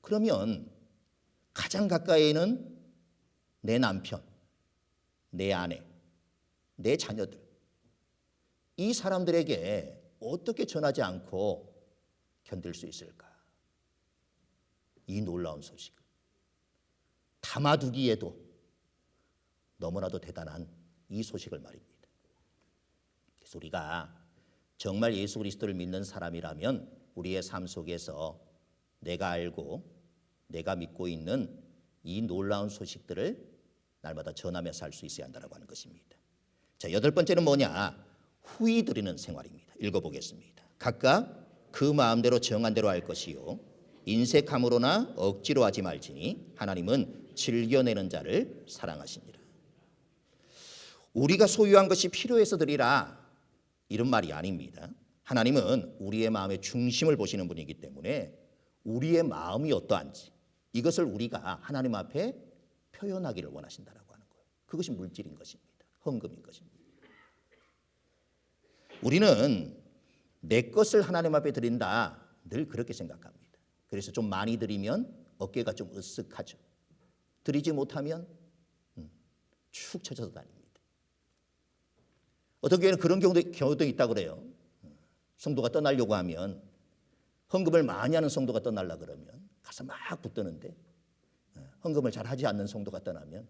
그러면 가장 가까이에는 내 남편, 내 아내, 내 자녀들, 이 사람들에게 어떻게 전하지 않고 견딜 수 있을까? 이 놀라운 소식을 담아두기에도 너무나도 대단한 이 소식을 말입니다. 그래서 우리가 정말 예수 그리스도를 믿는 사람이라면 우리의 삶 속에서 내가 알고 내가 믿고 있는 이 놀라운 소식들을 날마다 전하며 살 수 있어야 한다고 하는 것입니다. 자, 8번째는 뭐냐? 후히 드리는 생활입니다. 읽어보겠습니다. 각각 그 마음대로 정한 대로 할 것이요 인색함으로나 억지로 하지 말지니 하나님은 즐겨내는 자를 사랑하시니라. 우리가 소유한 것이 필요해서 드리라 이런 말이 아닙니다. 하나님은 우리의 마음의 중심을 보시는 분이기 때문에 우리의 마음이 어떠한지 이것을 우리가 하나님 앞에 표현하기를 원하신다라고 하는 거예요. 그것이 물질인 것입니다. 헌금인 것입니다. 우리는 내 것을 하나님 앞에 드린다 늘 그렇게 생각합니다. 그래서 좀 많이 드리면 어깨가 좀 으쓱하죠. 드리지 못하면 축 처져서 다닙니다. 어떤 교회는 그런 경우도 있다고 그래요. 성도가 떠나려고 하면 헌금을 많이 하는 성도가 떠나려고 그러면 가서 막 붙드는데 헌금을 잘 하지 않는 성도가 떠나면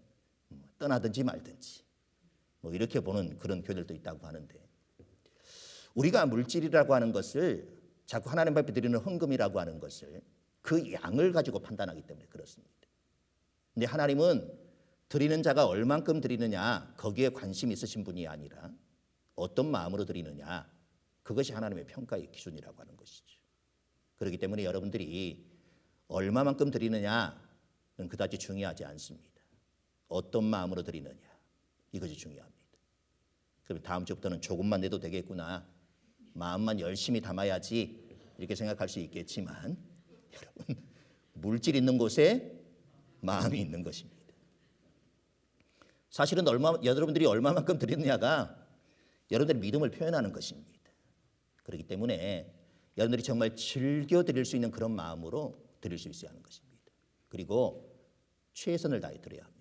떠나든지 말든지 뭐 이렇게 보는 그런 교회들도 있다고 하는데, 우리가 물질이라고 하는 것을 자꾸 하나님 앞에 드리는 헌금이라고 하는 것을 그 양을 가지고 판단하기 때문에 그렇습니다. 근데 하나님은 드리는 자가 얼만큼 드리느냐 거기에 관심이 있으신 분이 아니라 어떤 마음으로 드리느냐 그것이 하나님의 평가의 기준이라고 하는 것이죠. 그렇기 때문에 여러분들이 얼마만큼 드리느냐는 그다지 중요하지 않습니다. 어떤 마음으로 드리느냐 이것이 중요합니다. 그럼 다음 주부터는 조금만 내도 되겠구나, 마음만 열심히 담아야지 이렇게 생각할 수 있겠지만 여러분, 물질 있는 곳에 마음이 있는 것입니다. 사실은 여러분들이 얼마만큼 드리느냐가 여러분들의 믿음을 표현하는 것입니다. 그렇기 때문에 여러분들이 정말 즐겨 드릴 수 있는 그런 마음으로 드릴 수 있어야 하는 것입니다. 그리고 최선을 다해 드려야 합니다.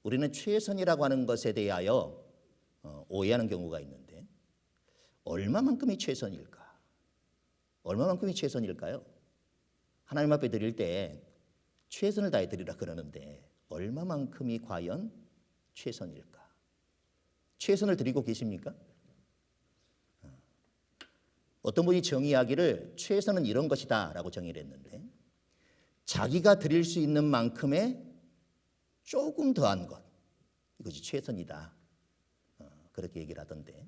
우리는 최선이라고 하는 것에 대하여 오해하는 경우가 있는데, 얼마만큼이 최선일까? 얼마만큼이 최선일까요? 하나님 앞에 드릴 때 최선을 다해 드리라 그러는데 얼마만큼이 과연 최선일까? 최선을 드리고 계십니까? 어떤 분이 정의하기를 최선은 이런 것이다 라고 정의를 했는데, 자기가 드릴 수 있는 만큼의 조금 더한 것, 이것이 최선이다, 그렇게 얘기를 하던데,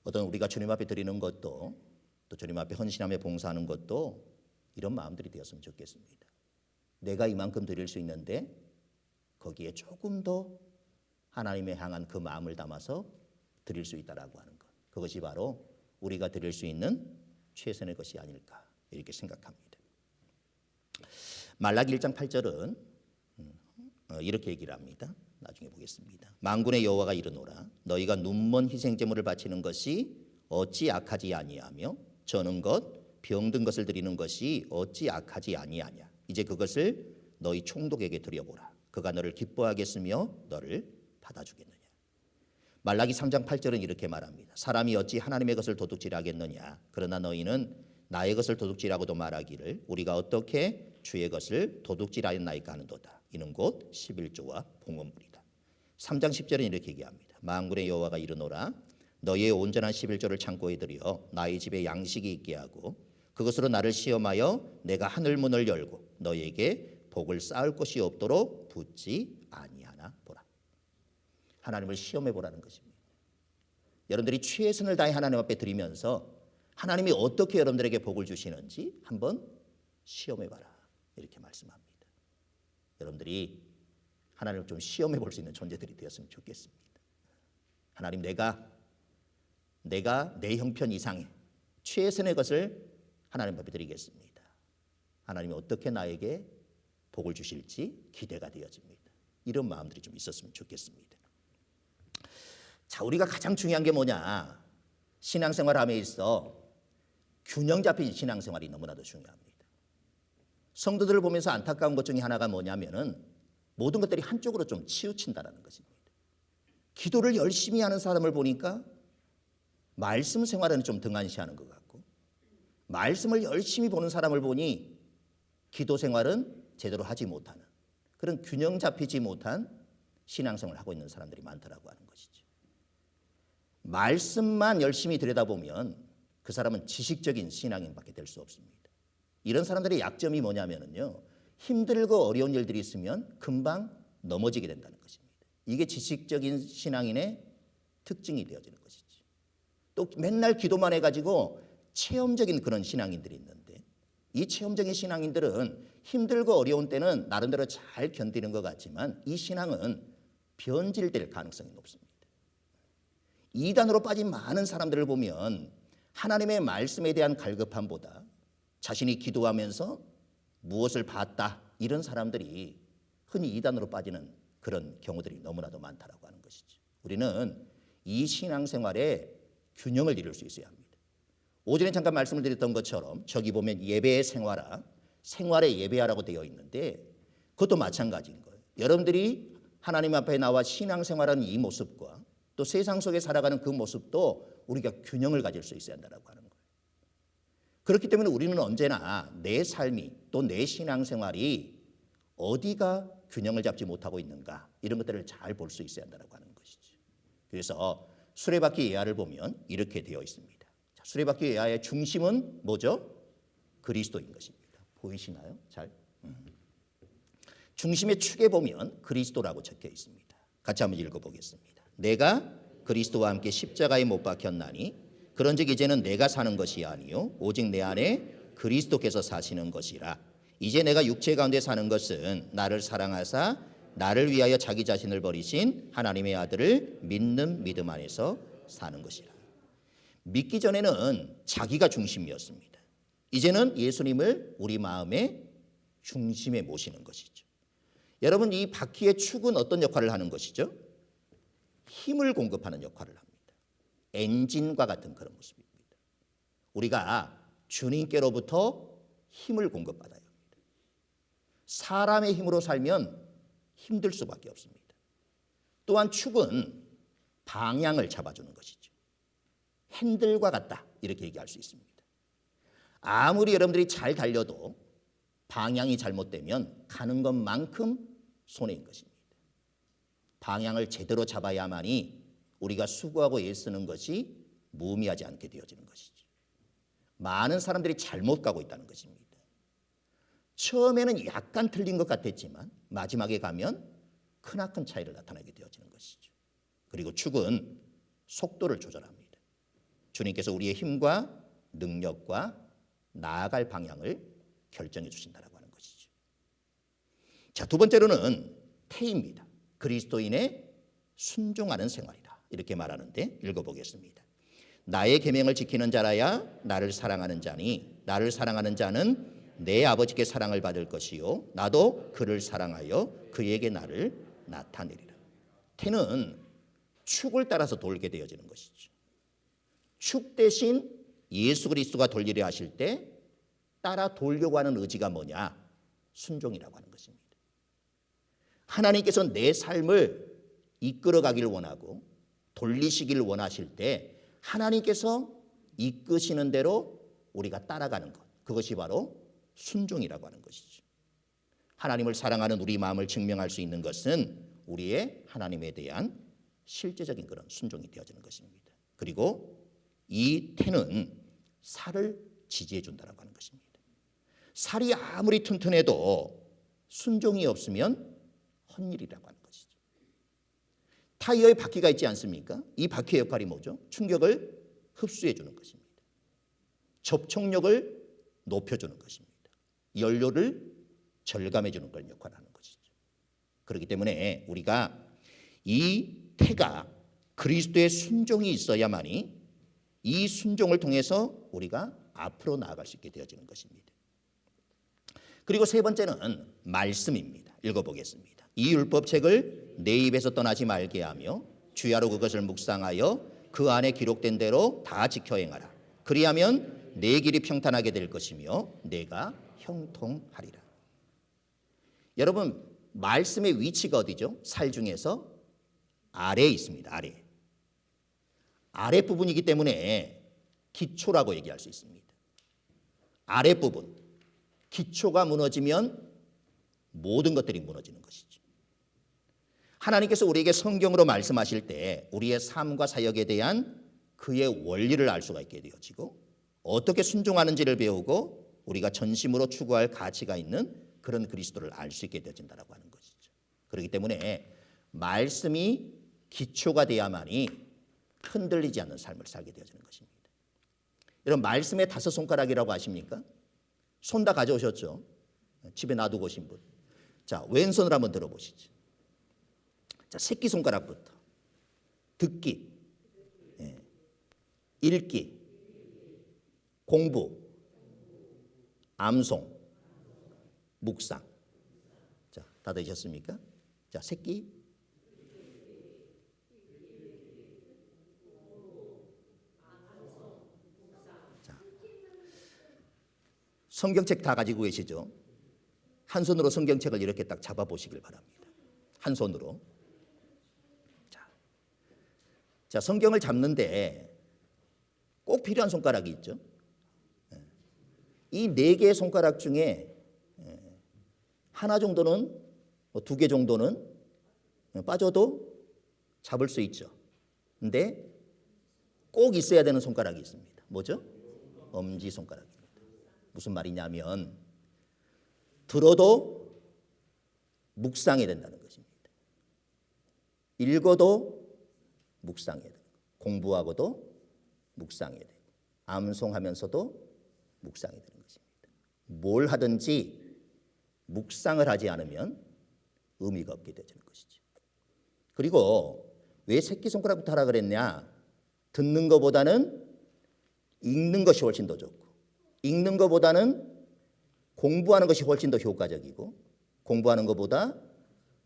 어떤 우리가 주님 앞에 드리는 것도 또 주님 앞에 헌신하며 봉사하는 것도 이런 마음들이 되었으면 좋겠습니다. 내가 이만큼 드릴 수 있는데 거기에 조금 더 하나님에 향한 그 마음을 담아서 드릴 수 있다라고 하는 것, 그것이 바로 우리가 드릴 수 있는 최선의 것이 아닐까 이렇게 생각합니다. 말라기 1장 8절은 이렇게 얘기를 합니다. 나중에 보겠습니다. 만군의 여호와가 이르노라 너희가 눈먼 희생 제물을 바치는 것이 어찌 악하지 아니하며 저는 것 병든 것을 드리는 것이 어찌 악하지 아니하냐. 이제 그것을 너희 총독에게 드려보라. 그가 너를 기뻐하겠으며 너를 받아주겠느냐. 말라기 3장 8절은 이렇게 말합니다. 사람이 어찌 하나님의 것을 도둑질하겠느냐. 그러나 너희는 나의 것을 도둑질하고도 말하기를 우리가 어떻게 주의 것을 도둑질하였나이까 하는도다. 이는 곧 11조와 봉헌물이다. 3장 10절은 이렇게 얘기합니다. 만군의 여호와가 이르노라 너희의 온전한 11조를 창고에 들여 나의 집에 양식이 있게 하고 그것으로 나를 시험하여 내가 하늘 문을 열고 너희에게 복을 쌓을 것이 없도록 붙지 아니하나 보라. 하나님을 시험해 보라는 것입니다. 여러분들이 최선을 다해 하나님 앞에 드리면서 하나님이 어떻게 여러분들에게 복을 주시는지 한번 시험해 봐라. 이렇게 말씀합니다. 여러분들이 하나님을 좀 시험해 볼 수 있는 존재들이 되었으면 좋겠습니다. 하나님 내가 내 형편 이상의 최선의 것을 하나님 앞에 드리겠습니다. 하나님이 어떻게 나에게 복을 주실지 기대가 되어집니다. 이런 마음들이 좀 있었으면 좋겠습니다. 자, 우리가 가장 중요한 게 뭐냐? 신앙생활함에 있어 균형 잡힌 신앙생활이 너무나도 중요합니다. 성도들을 보면서 안타까운 것 중에 하나가 뭐냐면은 모든 것들이 한쪽으로 좀 치우친다라는 것입니다. 기도를 열심히 하는 사람을 보니까 말씀 생활에는 좀 등한시하는 것 같고 말씀을 열심히 보는 사람을 보니 기도 생활은 제대로 하지 못하는 그런 균형 잡히지 못한 신앙생활을 하고 있는 사람들이 많다라고 하는 것이죠. 말씀만 열심히 들여다보면 그 사람은 지식적인 신앙인밖에 될 수 없습니다. 이런 사람들의 약점이 뭐냐면요. 힘들고 어려운 일들이 있으면 금방 넘어지게 된다는 것입니다. 이게 지식적인 신앙인의 특징이 되어지는 것이죠. 또 맨날 기도만 해가지고 체험적인 그런 신앙인들이 있는데 이 체험적인 신앙인들은 힘들고 어려운 때는 나름대로 잘 견디는 것 같지만 이 신앙은 변질될 가능성이 높습니다. 이단으로 빠진 많은 사람들을 보면 하나님의 말씀에 대한 갈급함보다 자신이 기도하면서 무엇을 봤다 이런 사람들이 흔히 이단으로 빠지는 그런 경우들이 너무나도 많다라고 하는 것이죠. 우리는 이 신앙생활에 균형을 이룰 수 있어야 합니다. 오전에 잠깐 말씀을 드렸던 것처럼 저기 보면 예배의 생활화, 생활에 예배하라고 되어 있는데 그것도 마찬가지인 거예요. 여러분들이 하나님 앞에 나와 신앙생활하는 이 모습과 또 세상 속에 살아가는 그 모습도 우리가 균형을 가질 수 있어야 한다고 하는 거예요. 그렇기 때문에 우리는 언제나 내 삶이 또 내 신앙생활이 어디가 균형을 잡지 못하고 있는가 이런 것들을 잘 볼 수 있어야 한다고 하는 것이죠. 그래서 수레바퀴 예화를 보면 이렇게 되어 있습니다. 자, 수레바퀴 예화의 중심은 뭐죠? 그리스도인 것입니다. 보이시나요? 잘? 중심의 축에 보면 그리스도라고 적혀 있습니다. 같이 한번 읽어보겠습니다. 내가 그리스도와 함께 십자가에 못 박혔나니 그런즉 이제는 내가 사는 것이 아니요 오직 내 안에 그리스도께서 사시는 것이라. 이제 내가 육체 가운데 사는 것은 나를 사랑하사 나를 위하여 자기 자신을 버리신 하나님의 아들을 믿는 믿음 안에서 사는 것이라. 믿기 전에는 자기가 중심이었습니다. 이제는 예수님을 우리 마음의 중심에 모시는 것이죠. 여러분 이 바퀴의 축은 어떤 역할을 하는 것이죠? 힘을 공급하는 역할을 합니다. 엔진과 같은 그런 모습입니다. 우리가 주님께로부터 힘을 공급받아야 합니다. 사람의 힘으로 살면 힘들 수밖에 없습니다. 또한 축은 방향을 잡아주는 것이죠. 핸들과 같다 이렇게 얘기할 수 있습니다. 아무리 여러분들이 잘 달려도 방향이 잘못되면 가는 것만큼 손해인 것입니다. 방향을 제대로 잡아야만이 우리가 수고하고 애쓰는 것이 무의미하지 않게 되어지는 것이죠. 많은 사람들이 잘못 가고 있다는 것입니다. 처음에는 약간 틀린 것 같았지만 마지막에 가면 크나큰 차이를 나타나게 되어지는 것이죠. 그리고 축은 속도를 조절합니다. 주님께서 우리의 힘과 능력과 나아갈 방향을 결정해 주신다라고 하는 것이죠. 자, 두 번째로는 태입니다. 그리스도인의 순종하는 생활이다. 이렇게 말하는데 읽어보겠습니다. 나의 계명을 지키는 자라야 나를 사랑하는 자니 나를 사랑하는 자는 내 아버지께 사랑을 받을 것이요 나도 그를 사랑하여 그에게 나를 나타내리라. 태는 축을 따라서 돌게 되어지는 것이죠. 축 대신 예수 그리스도가 돌리려 하실 때 따라 돌려고 하는 의지가 뭐냐? 순종이라고 하는 것입니다. 하나님께서 내 삶을 이끌어가기를 원하고 돌리시기를 원하실 때 하나님께서 이끄시는 대로 우리가 따라가는 것, 그것이 바로 순종이라고 하는 것이죠. 하나님을 사랑하는 우리 마음을 증명할 수 있는 것은 우리의 하나님에 대한 실제적인 그런 순종이 되어지는 것입니다. 그리고 이 태는 살을 지지해 준다고 하는 것입니다. 살이 아무리 튼튼해도 순종이 없으면 헛일이라고 하는 것이죠. 타이어에 바퀴가 있지 않습니까? 이 바퀴의 역할이 뭐죠? 충격을 흡수해 주는 것입니다. 접촉력을 높여주는 것입니다. 연료를 절감해 주는 걸 역할하는 것이죠. 그렇기 때문에 우리가 이 태가 그리스도의 순종이 있어야만이 이 순종을 통해서 우리가 앞으로 나아갈 수 있게 되어지는 것입니다. 그리고 세 번째는 말씀입니다. 읽어보겠습니다. 이 율법책을 내 입에서 떠나지 말게 하며 주야로 그것을 묵상하여 그 안에 기록된 대로 다 지켜 행하라. 그리하면 내 길이 평탄하게 될 것이며 내가 형통하리라. 여러분, 말씀의 위치가 어디죠? 살 중에서 아래에 있습니다. 아랫부분이기 때문에 기초라고 얘기할 수 있습니다. 아랫부분, 기초가 무너지면 모든 것들이 무너지는 것이죠. 하나님께서 우리에게 성경으로 말씀하실 때 우리의 삶과 사역에 대한 그의 원리를 알 수가 있게 되어지고 어떻게 순종하는지를 배우고 우리가 전심으로 추구할 가치가 있는 그런 그리스도를 알 수 있게 되어진다고 하는 것이죠. 그렇기 때문에 말씀이 기초가 돼야만이 흔들리지 않는 삶을 살게 되어지는 것입니다. 여러분, 말씀의 5손가락이라고 아십니까? 손 다 가져오셨죠? 집에 놔두고 오신 분. 자, 왼손을 한번 들어보시죠. 자, 새끼손가락부터 듣기, 읽기, 공부, 암송, 묵상. 자, 다 되셨습니까? 자, 새끼, 자, 성경책 다 가지고 계시죠? 한 손으로 성경책을 이렇게 딱 잡아보시길 바랍니다. 한 손으로. 자, 성경을 잡는데 꼭 필요한 손가락이 있죠. 이 4개의 손가락 중에 하나 정도는, 2개 정도는 빠져도 잡을 수 있죠. 근데 꼭 있어야 되는 손가락이 있습니다. 뭐죠? 엄지손가락입니다. 무슨 말이냐면 들어도 묵상해야 된다는 것입니다. 읽어도 묵상해야 되고, 공부하고도 묵상해야 되고, 암송하면서도 묵상해야 되는 것입니다. 뭘 하든지 묵상을 하지 않으면 의미가 없게 되는 것이죠. 그리고 왜 새끼손가락부터 하라 그랬냐? 듣는 것보다는 읽는 것이 훨씬 더 좋고, 읽는 것보다는 공부하는 것이 훨씬 더 효과적이고, 공부하는 것보다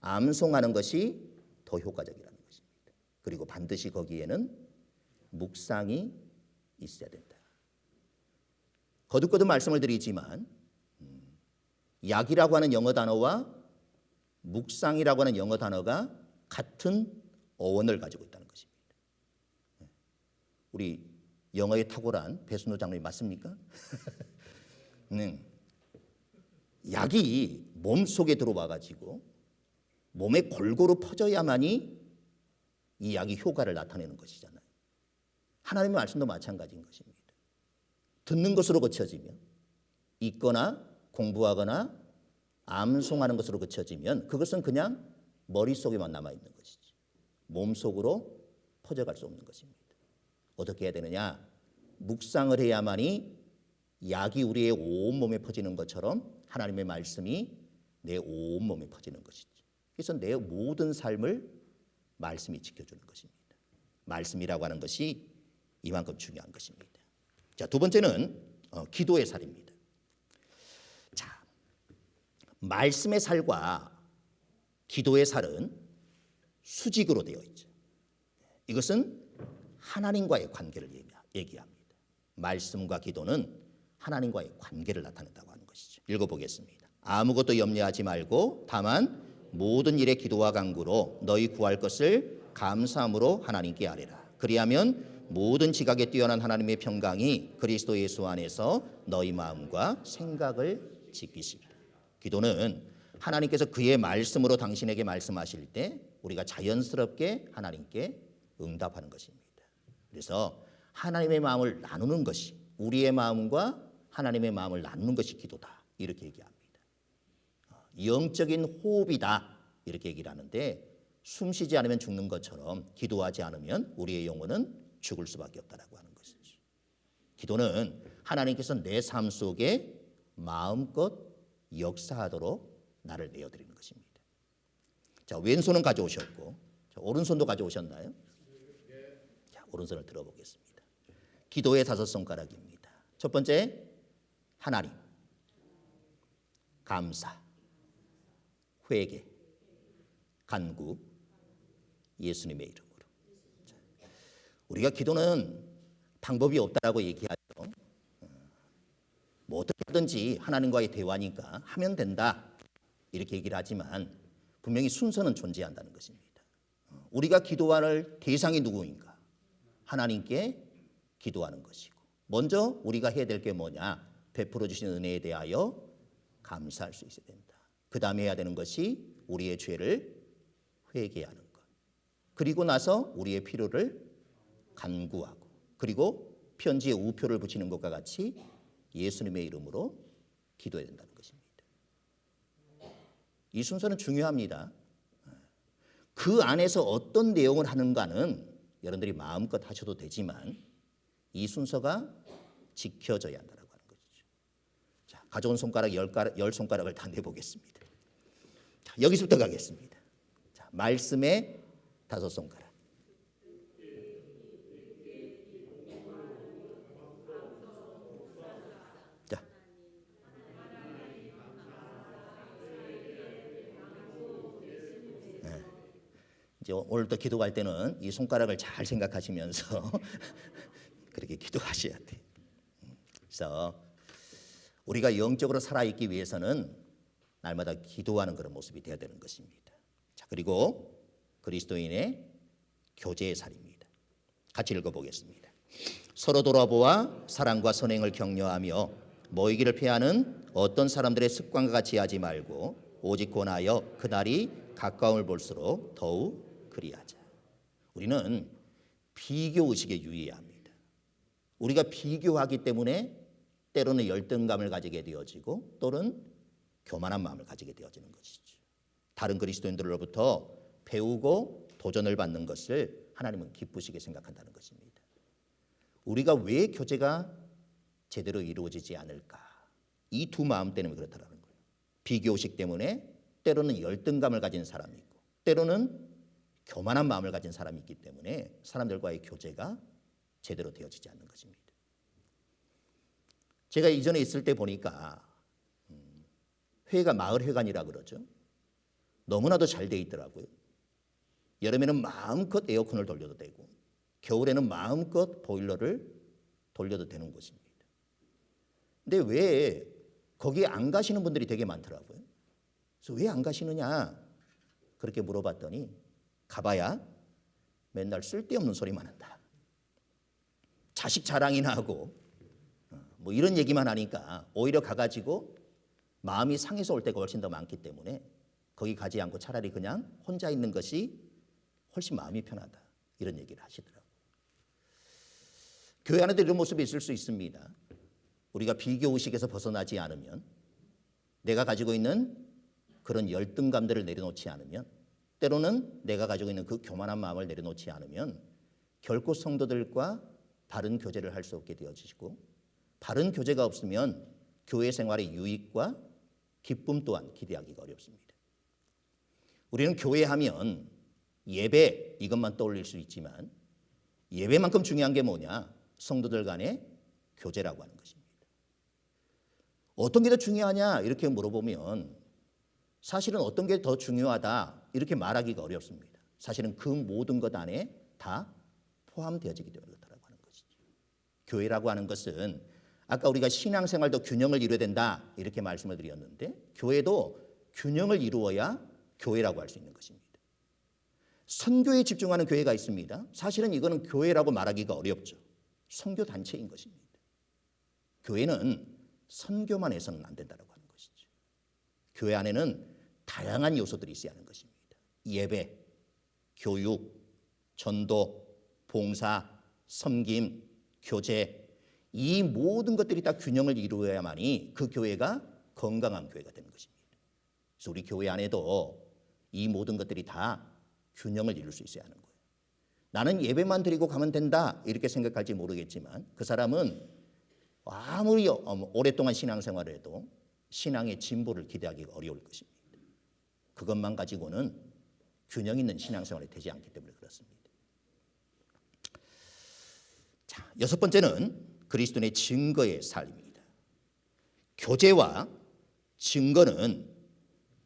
암송하는 것이 더 효과적이라는 것입니다. 그리고 반드시 거기에는 묵상이 있어야 된다. 거듭거듭 말씀을 드리지만 약이라고 하는 영어 단어와 묵상이라고 하는 영어 단어가 같은 어원을 가지고 있다는 것입니다. 우리 영어에 탁월한 배순호 장로님 맞습니까? 약이 몸속에 들어와 가지고 몸에 골고루 퍼져야만이 이 약이 효과를 나타내는 것이잖아요. 하나님의 말씀도 마찬가지인 것입니다. 듣는 것으로 그쳐지면, 읽거나 공부하거나 암송하는 것으로 그쳐지면 그것은 그냥 머릿속에만 남아있는 것이지 몸속으로 퍼져갈 수 없는 것입니다. 어떻게 해야 되느냐? 묵상을 해야만이 약이 우리의 온몸에 퍼지는 것처럼 하나님의 말씀이 내 온몸에 퍼지는 것이죠. 그래서 내 모든 삶을 말씀이 지켜주는 것입니다. 말씀이라고 하는 것이 이만큼 중요한 것입니다. 자, 두 번째는 기도의 살입니다. 자, 말씀의 살과 기도의 살은 수직으로 되어 있죠. 이것은 하나님과의 관계를 얘기합니다. 말씀과 기도는 하나님과의 관계를 나타낸다고 하는 것이죠. 읽어보겠습니다. 아무것도 염려하지 말고 다만 모든 일에 기도와 간구로 너희 구할 것을 감사함으로 하나님께 아뢰라. 그리하면 모든 지각에 뛰어난 하나님의 평강이 그리스도 예수 안에서 너희 마음과 생각을 지키시리라. 기도는 하나님께서 그의 말씀으로 당신에게 말씀하실 때 우리가 자연스럽게 하나님께 응답하는 것입니다. 그래서 하나님의 마음을 나누는 것이, 우리의 마음과 하나님의 마음을 나누는 것이 기도다, 이렇게 얘기합니다. 영적인 호흡이다, 이렇게 얘기를 하는데, 숨 쉬지 않으면 죽는 것처럼 기도하지 않으면 우리의 영혼은 죽을 수밖에 없다라고 하는 것이죠. 기도는 하나님께서 내 삶 속에 마음껏 역사하도록 나를 내어드리는 것입니다. 자, 왼손은 가져오셨고, 자, 오른손도 가져오셨나요? 자, 오른손을 들어보겠습니다. 기도의 5손가락입니다. 첫 번째, 하나님, 감사, 회개, 간구, 예수님의 이름으로. 자, 우리가 기도는 방법이 없다라고 얘기하죠. 뭐 어떻게 하든지 하나님과의 대화니까 하면 된다, 이렇게 얘기를 하지만 분명히 순서는 존재한다는 것입니다. 우리가 기도할 대상이 누구인가? 하나님께 기도하는 것이고, 먼저 우리가 해야 될 게 뭐냐? 베풀어 주신 은혜에 대하여 감사할 수 있어야 된다. 그 다음에 해야 되는 것이 우리의 죄를 회개하는 것. 그리고 나서 우리의 필요를 간구하고, 그리고 편지에 우표를 붙이는 것과 같이 예수님의 이름으로 기도해야 된다는 것입니다. 이 순서는 중요합니다. 그 안에서 어떤 내용을 하는가는 여러분들이 마음껏 하셔도 되지만 이 순서가 지켜져야 한다고 하는 것이죠. 자, 가져온 손가락 10손가락을 다 내보겠습니다. 자, 여기서부터 가겠습니다. 자, 말씀의 5손가락. 자, 네. 이제 오늘도 기도할 때는 이 손가락을 잘 생각하시면서 그렇게 기도하셔야 돼요. 그래서 우리가 영적으로 살아있기 위해서는 날마다 기도하는 그런 모습이 되어야 되는 것입니다. 자, 그리고 그리스도인의 교제의 살입니다. 같이 읽어보겠습니다. 서로 돌아보아 사랑과 선행을 격려하며 모이기를 피하는 어떤 사람들의 습관과 같이 하지 말고 오직 권하여 그날이 가까움을 볼수록 더욱 그리하자. 우리는 비교 의식에 유의해야 합니다. 우리가 비교하기 때문에 때로는 열등감을 가지게 되어지고 또는 교만한 마음을 가지게 되어지는 것이죠. 다른 그리스도인들로부터 배우고 도전을 받는 것을 하나님은 기쁘시게 생각한다는 것입니다. 우리가 왜 교제가 제대로 이루어지지 않을까? 이 두 마음 때문에 그렇다는 거예요. 비교의식 때문에 때로는 열등감을 가진 사람이 있고 때로는 교만한 마음을 가진 사람이 있기 때문에 사람들과의 교제가 제대로 되어지지 않는 것입니다. 제가 이전에 있을 때 보니까 회가 마을회관이라 그러죠. 너무나도 잘 돼 있더라고요. 여름에는 마음껏 에어컨을 돌려도 되고 겨울에는 마음껏 보일러를 돌려도 되는 곳입니다. 근데 왜 거기에 안 가시는 분들이 되게 많더라고요. 그래서 왜 안 가시느냐 그렇게 물어봤더니 가봐야 맨날 쓸데없는 소리만 한다. 자식 자랑이나 하고 뭐 이런 얘기만 하니까 오히려 가가지고 마음이 상해서 올 때가 훨씬 더 많기 때문에 거기 가지 않고 차라리 그냥 혼자 있는 것이 훨씬 마음이 편하다. 이런 얘기를 하시더라고요. 교회 안에도 이런 모습이 있을 수 있습니다. 우리가 비교의식에서 벗어나지 않으면 내가 가지고 있는 그런 열등감들을 내려놓지 않으면 때로는 내가 가지고 있는 그 교만한 마음을 내려놓지 않으면 결코 성도들과 바른 교제를 할 수 없게 되어지고 바른 교제가 없으면 교회 생활의 유익과 기쁨 또한 기대하기가 어렵습니다. 우리는 교회하면 예배 이것만 떠올릴 수 있지만 예배만큼 중요한 게 뭐냐? 성도들 간의 교제라고 하는 것입니다. 어떤 게 더 중요하냐 이렇게 물어보면 사실은 어떤 게 더 중요하다 이렇게 말하기가 어렵습니다. 사실은 그 모든 것 안에 다 포함되어지기 때문에 그렇다고 하는 것이죠. 교회라고 하는 것은 아까 우리가 신앙생활도 균형을 이루어야 된다 이렇게 말씀을 드렸는데 교회도 균형을 이루어야 교회라고 할 수 있는 것입니다. 선교에 집중하는 교회가 있습니다. 사실은 이거는 교회라고 말하기가 어렵죠. 선교 단체인 것입니다. 교회는 선교만 해서는 안 된다고 하는 것이죠. 교회 안에는 다양한 요소들이 있어야 하는 것입니다. 예배, 교육, 전도, 봉사, 섬김, 교제 이 모든 것들이 다 균형을 이루어야만이 그 교회가 건강한 교회가 되는 것입니다. 그래서 우리 교회 안에도 이 모든 것들이 다 균형을 이룰 수 있어야 하는 거예요. 나는 예배만 드리고 가면 된다 이렇게 생각할지 모르겠지만 그 사람은 아무리 오랫동안 신앙생활을 해도 신앙의 진보를 기대하기가 어려울 것입니다. 그것만 가지고는 균형 있는 신앙생활이 되지 않기 때문에 그렇습니다. 자, 여섯 번째는 그리스도인의 증거의 삶입니다. 교제와 증거는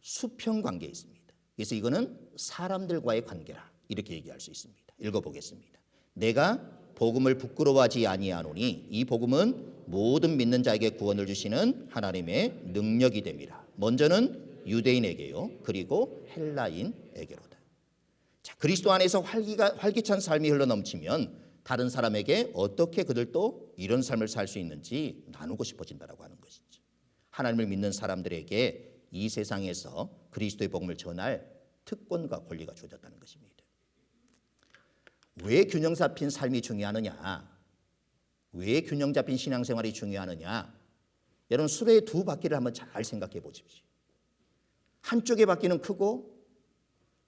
수평 관계에 있습니다. 그래서 이거는 사람들과의 관계라 이렇게 얘기할 수 있습니다. 읽어보겠습니다. 내가 복음을 부끄러워하지 아니하노니 이 복음은 모든 믿는 자에게 구원을 주시는 하나님의 능력이 됨이라. 먼저는 유대인에게요 그리고 헬라인에게로다. 자, 그리스도 안에서 활기찬 삶이 흘러넘치면 다른 사람에게 어떻게 그들도 이런 삶을 살 수 있는지 나누고 싶어진다라고 하는 것이죠. 하나님을 믿는 사람들에게 이 세상에서 그리스도의 복음을 전할 특권과 권리가 주어졌다는 것입니다. 왜 균형 잡힌 삶이 중요하느냐? 왜 균형 잡힌 신앙생활이 중요하느냐? 여러분 수레의 두 바퀴를 한번 잘 생각해 보십시오. 한쪽의 바퀴는 크고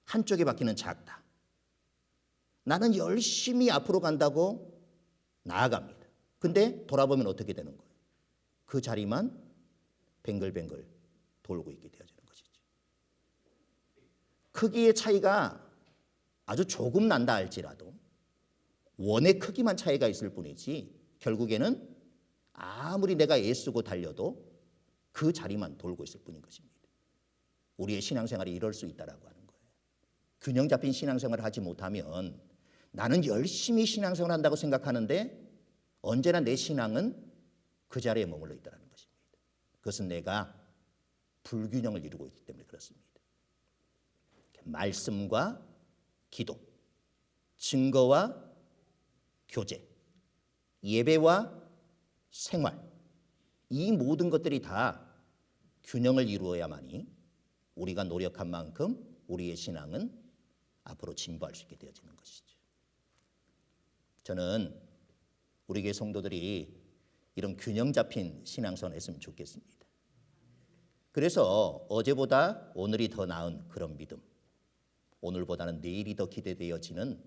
한쪽의 바퀴는 작다. 나는 열심히 앞으로 간다고 나아갑니다. 근데 돌아보면 어떻게 되는 거예요? 그 자리만 뱅글뱅글 돌고 있게 되어지는 것이죠. 크기의 차이가 아주 조금 난다 할지라도 원의 크기만 차이가 있을 뿐이지 결국에는 아무리 내가 애쓰고 달려도 그 자리만 돌고 있을 뿐인 것입니다. 우리의 신앙생활이 이럴 수 있다라고 하는 거예요. 균형 잡힌 신앙생활을 하지 못하면 나는 열심히 신앙생활을 한다고 생각하는데 언제나 내 신앙은 그 자리에 머물러 있다는 것입니다. 그것은 내가 불균형을 이루고 있기 때문에 그렇습니다. 말씀과 기도, 증거와 교제, 예배와 생활 이 모든 것들이 다 균형을 이루어야만이 우리가 노력한 만큼 우리의 신앙은 앞으로 진보할 수 있게 되어지는 것이죠. 저는 우리 교회 성도들이 이런 균형 잡힌 신앙생활을 했으면 좋겠습니다. 그래서 어제보다 오늘이 더 나은 그런 믿음, 오늘보다는 내일이 더 기대되어지는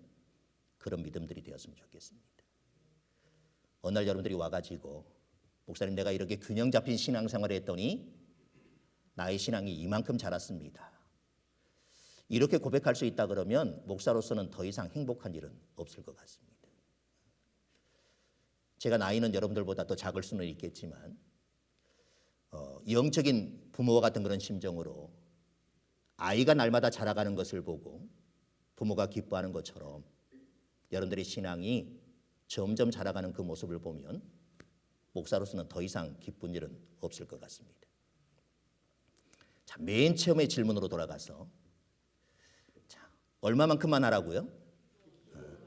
그런 믿음들이 되었으면 좋겠습니다. 어느 날 여러분들이 와가지고 목사님 내가 이렇게 균형 잡힌 신앙생활을 했더니 나의 신앙이 이만큼 자랐습니다. 이렇게 고백할 수 있다 그러면 목사로서는 더 이상 행복한 일은 없을 것 같습니다. 제가 나이는 여러분들보다 더 작을 수는 있겠지만 영적인 부모와 같은 그런 심정으로 아이가 날마다 자라가는 것을 보고 부모가 기뻐하는 것처럼 여러분들의 신앙이 점점 자라가는 그 모습을 보면 목사로서는 더 이상 기쁜 일은 없을 것 같습니다. 자, 맨 처음의 질문으로 돌아가서 자, 얼마만큼만 하라고요?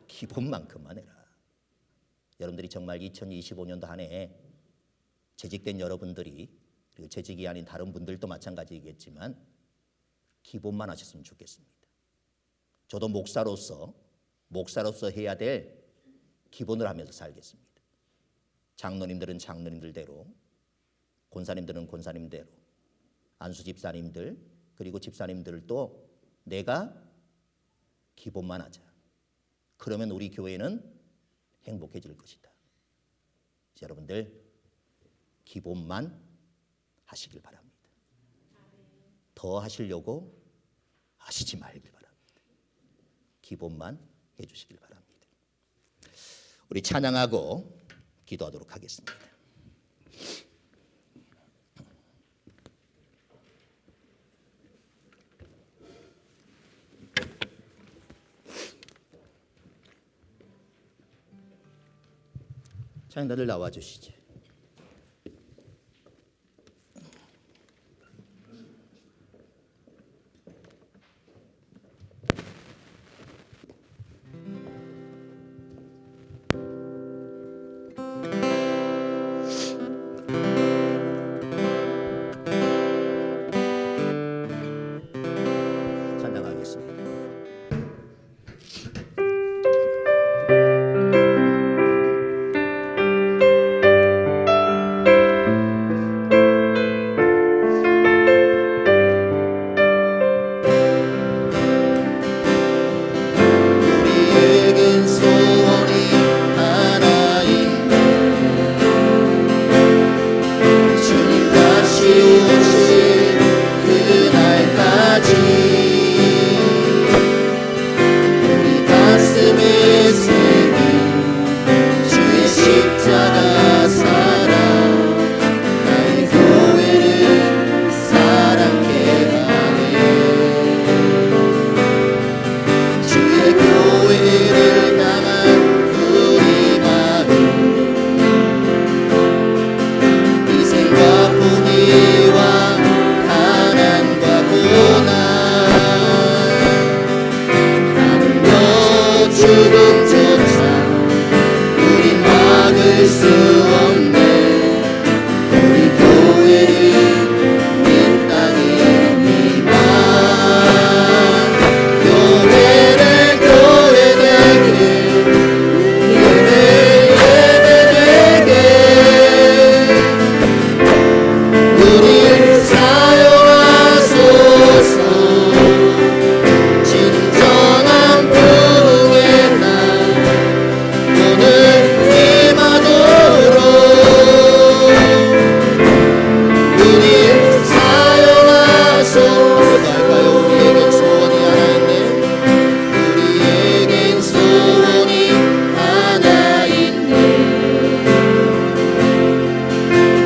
기본만큼만 해라. 여러분들이 정말 2025년도 한 해 재직된 여러분들이 그리고 재직이 아닌 다른 분들도 마찬가지이겠지만 기본만 하셨으면 좋겠습니다. 저도 목사로서 해야 될 기본을 하면서 살겠습니다. 장로님들은 장로님들대로, 권사님들은 권사님대로, 안수 집사님들 그리고 집사님들도 내가 기본만 하자. 그러면 우리 교회는 행복해질 것이다. 여러분들 기본만 하시길 바랍니다. 더 하시려고 하시지 말길 바랍니다. 기본만 해주시길 바랍니다. 우리 찬양하고 기도하도록 하겠습니다. 장인들 나와 주시지. 찬양하겠습니다. 우리에겐 소원이 하나 있네. 주님 다시 오실 그날까지 우리 가슴에 새긴 주의 십자가 사랑, 나의 교회를 사랑케 하네. 주의 교회를 향한 우리 마음, 희생과 포기와 가난과 고난, 하늘도 죽음조차 우린 막을 수 없네. 우리 교회를 이 땅에 이만 교회를 교회되게, 예배되게 우릴 사용하소서. 진정한 부흥의 날 오늘 임하도록 우릴 사용하소서. 할까요? 우리에겐 소원이 하나 있네. 우리에겐 소원이 하나 있네.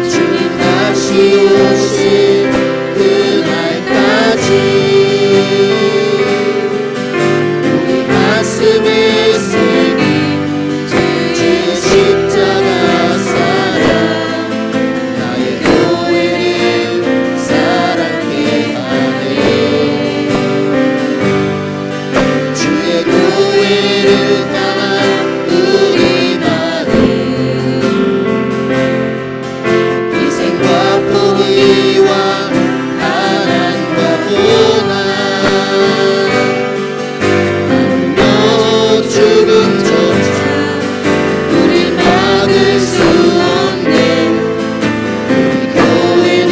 주님 다시 오실 그날까지 우리 가슴에 새긴 주의 십자가 사랑, 나의 교회를 사랑케 하네. 주의 교회를 향한 우리 마음, 희생과 포기와 가난과 고난, 하늘도 죽음조차 우리 막을 수 없네. 우리 교회는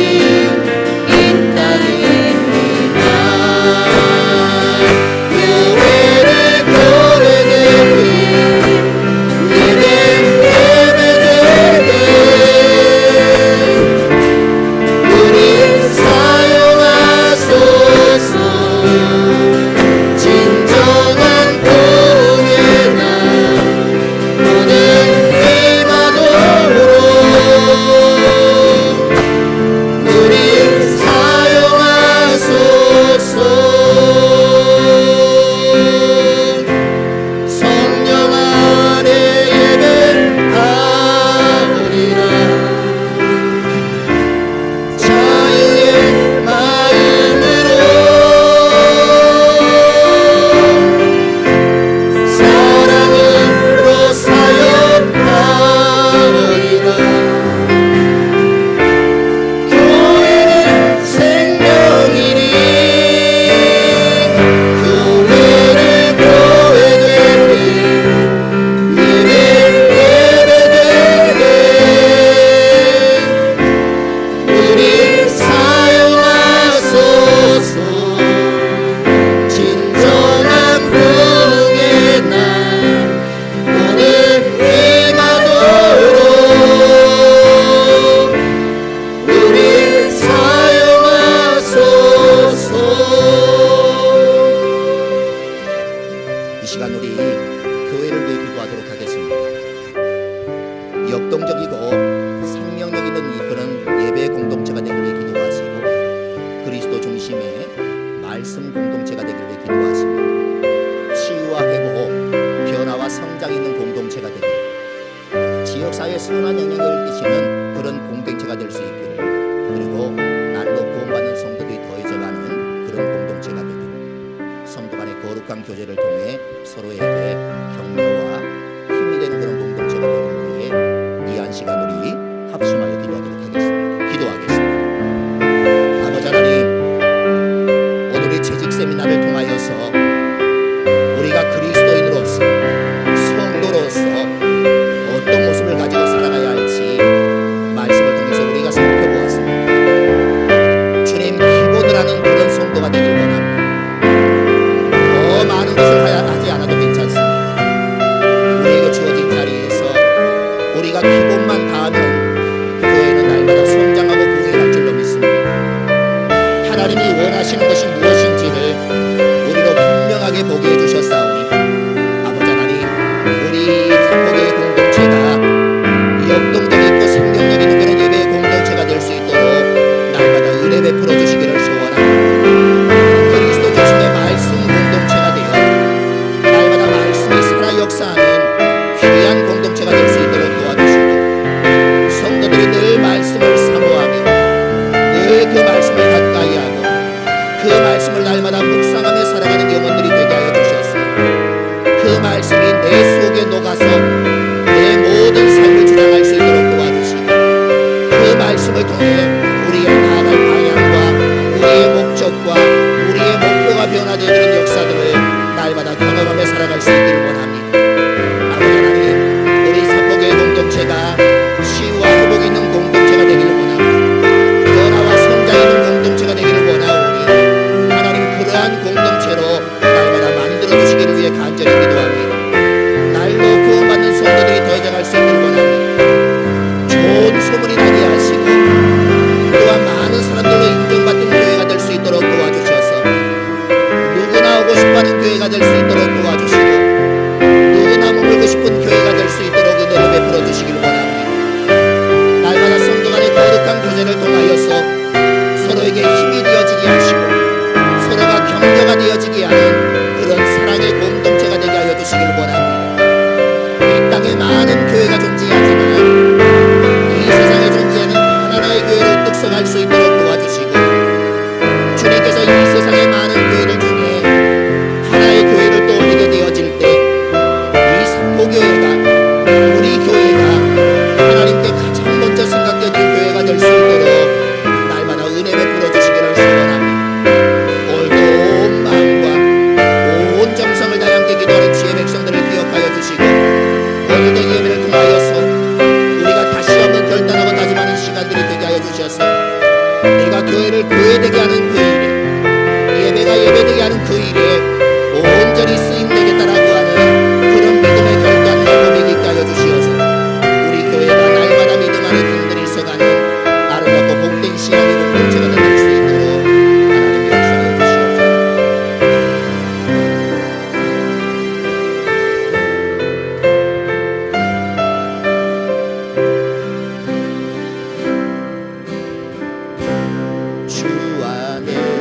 이 땅에 이만 교회를 교회되게, 예배되게 우리 사용하소서. 진정한 부흥의 날 오늘 임하도록 우리 사용하소서. 성령 안에 예배하리라. 자유의 마음으로 사랑으로 사역하리라. 교회는 생명이니 교회를 교회되게, 예배되게 우리 사용하소서. 진정한 부흥의 날 오늘 임하도록 우리 사용하소서. 이 시간 우리 교회를 위해 기도하도록 하겠습니다. 역동적이고 생명력 있는 그런 예배 공동체가 되길 위해 기도하시고, 그리스도 중심의 말씀 공동체가 되길 위해 기도하시며, 치유와 회복, 변화와 성장 있는 공동체가 되길, 지역사회 선한 영향을 끼치는 그런 공동체가 될 수 있기를, 그리고 날로 구원받는 성도들이 더해져가는 그런 공동체가 되기를, 성도 간의 거룩한 교제를 통해 서로에게 격려와 힘이 되는 그런 공동체가 되기 위해 이 한 시간 우리 합심하여 기도하도록 하겠습니다. 기도하겠습니다. 아버지 하나님, 오늘의 재직 세미나를 통하여서 우리가 그리스도인으로서, 성도로서 어떤 모습을 가지고 살아가야 할지 말씀을 통해서 우리가 살펴보았습니다. 주님, 기본을 하는 그런 성도가 되길 원합니다. 더 많은 것을 하지 않아도 괜찮습니다. 우리에게 주어진 자리에서 우리가 기본만 다하면 교회는 날마다 성장하고 부흥할 줄로 믿습니다. 하나님이 원하시는 것이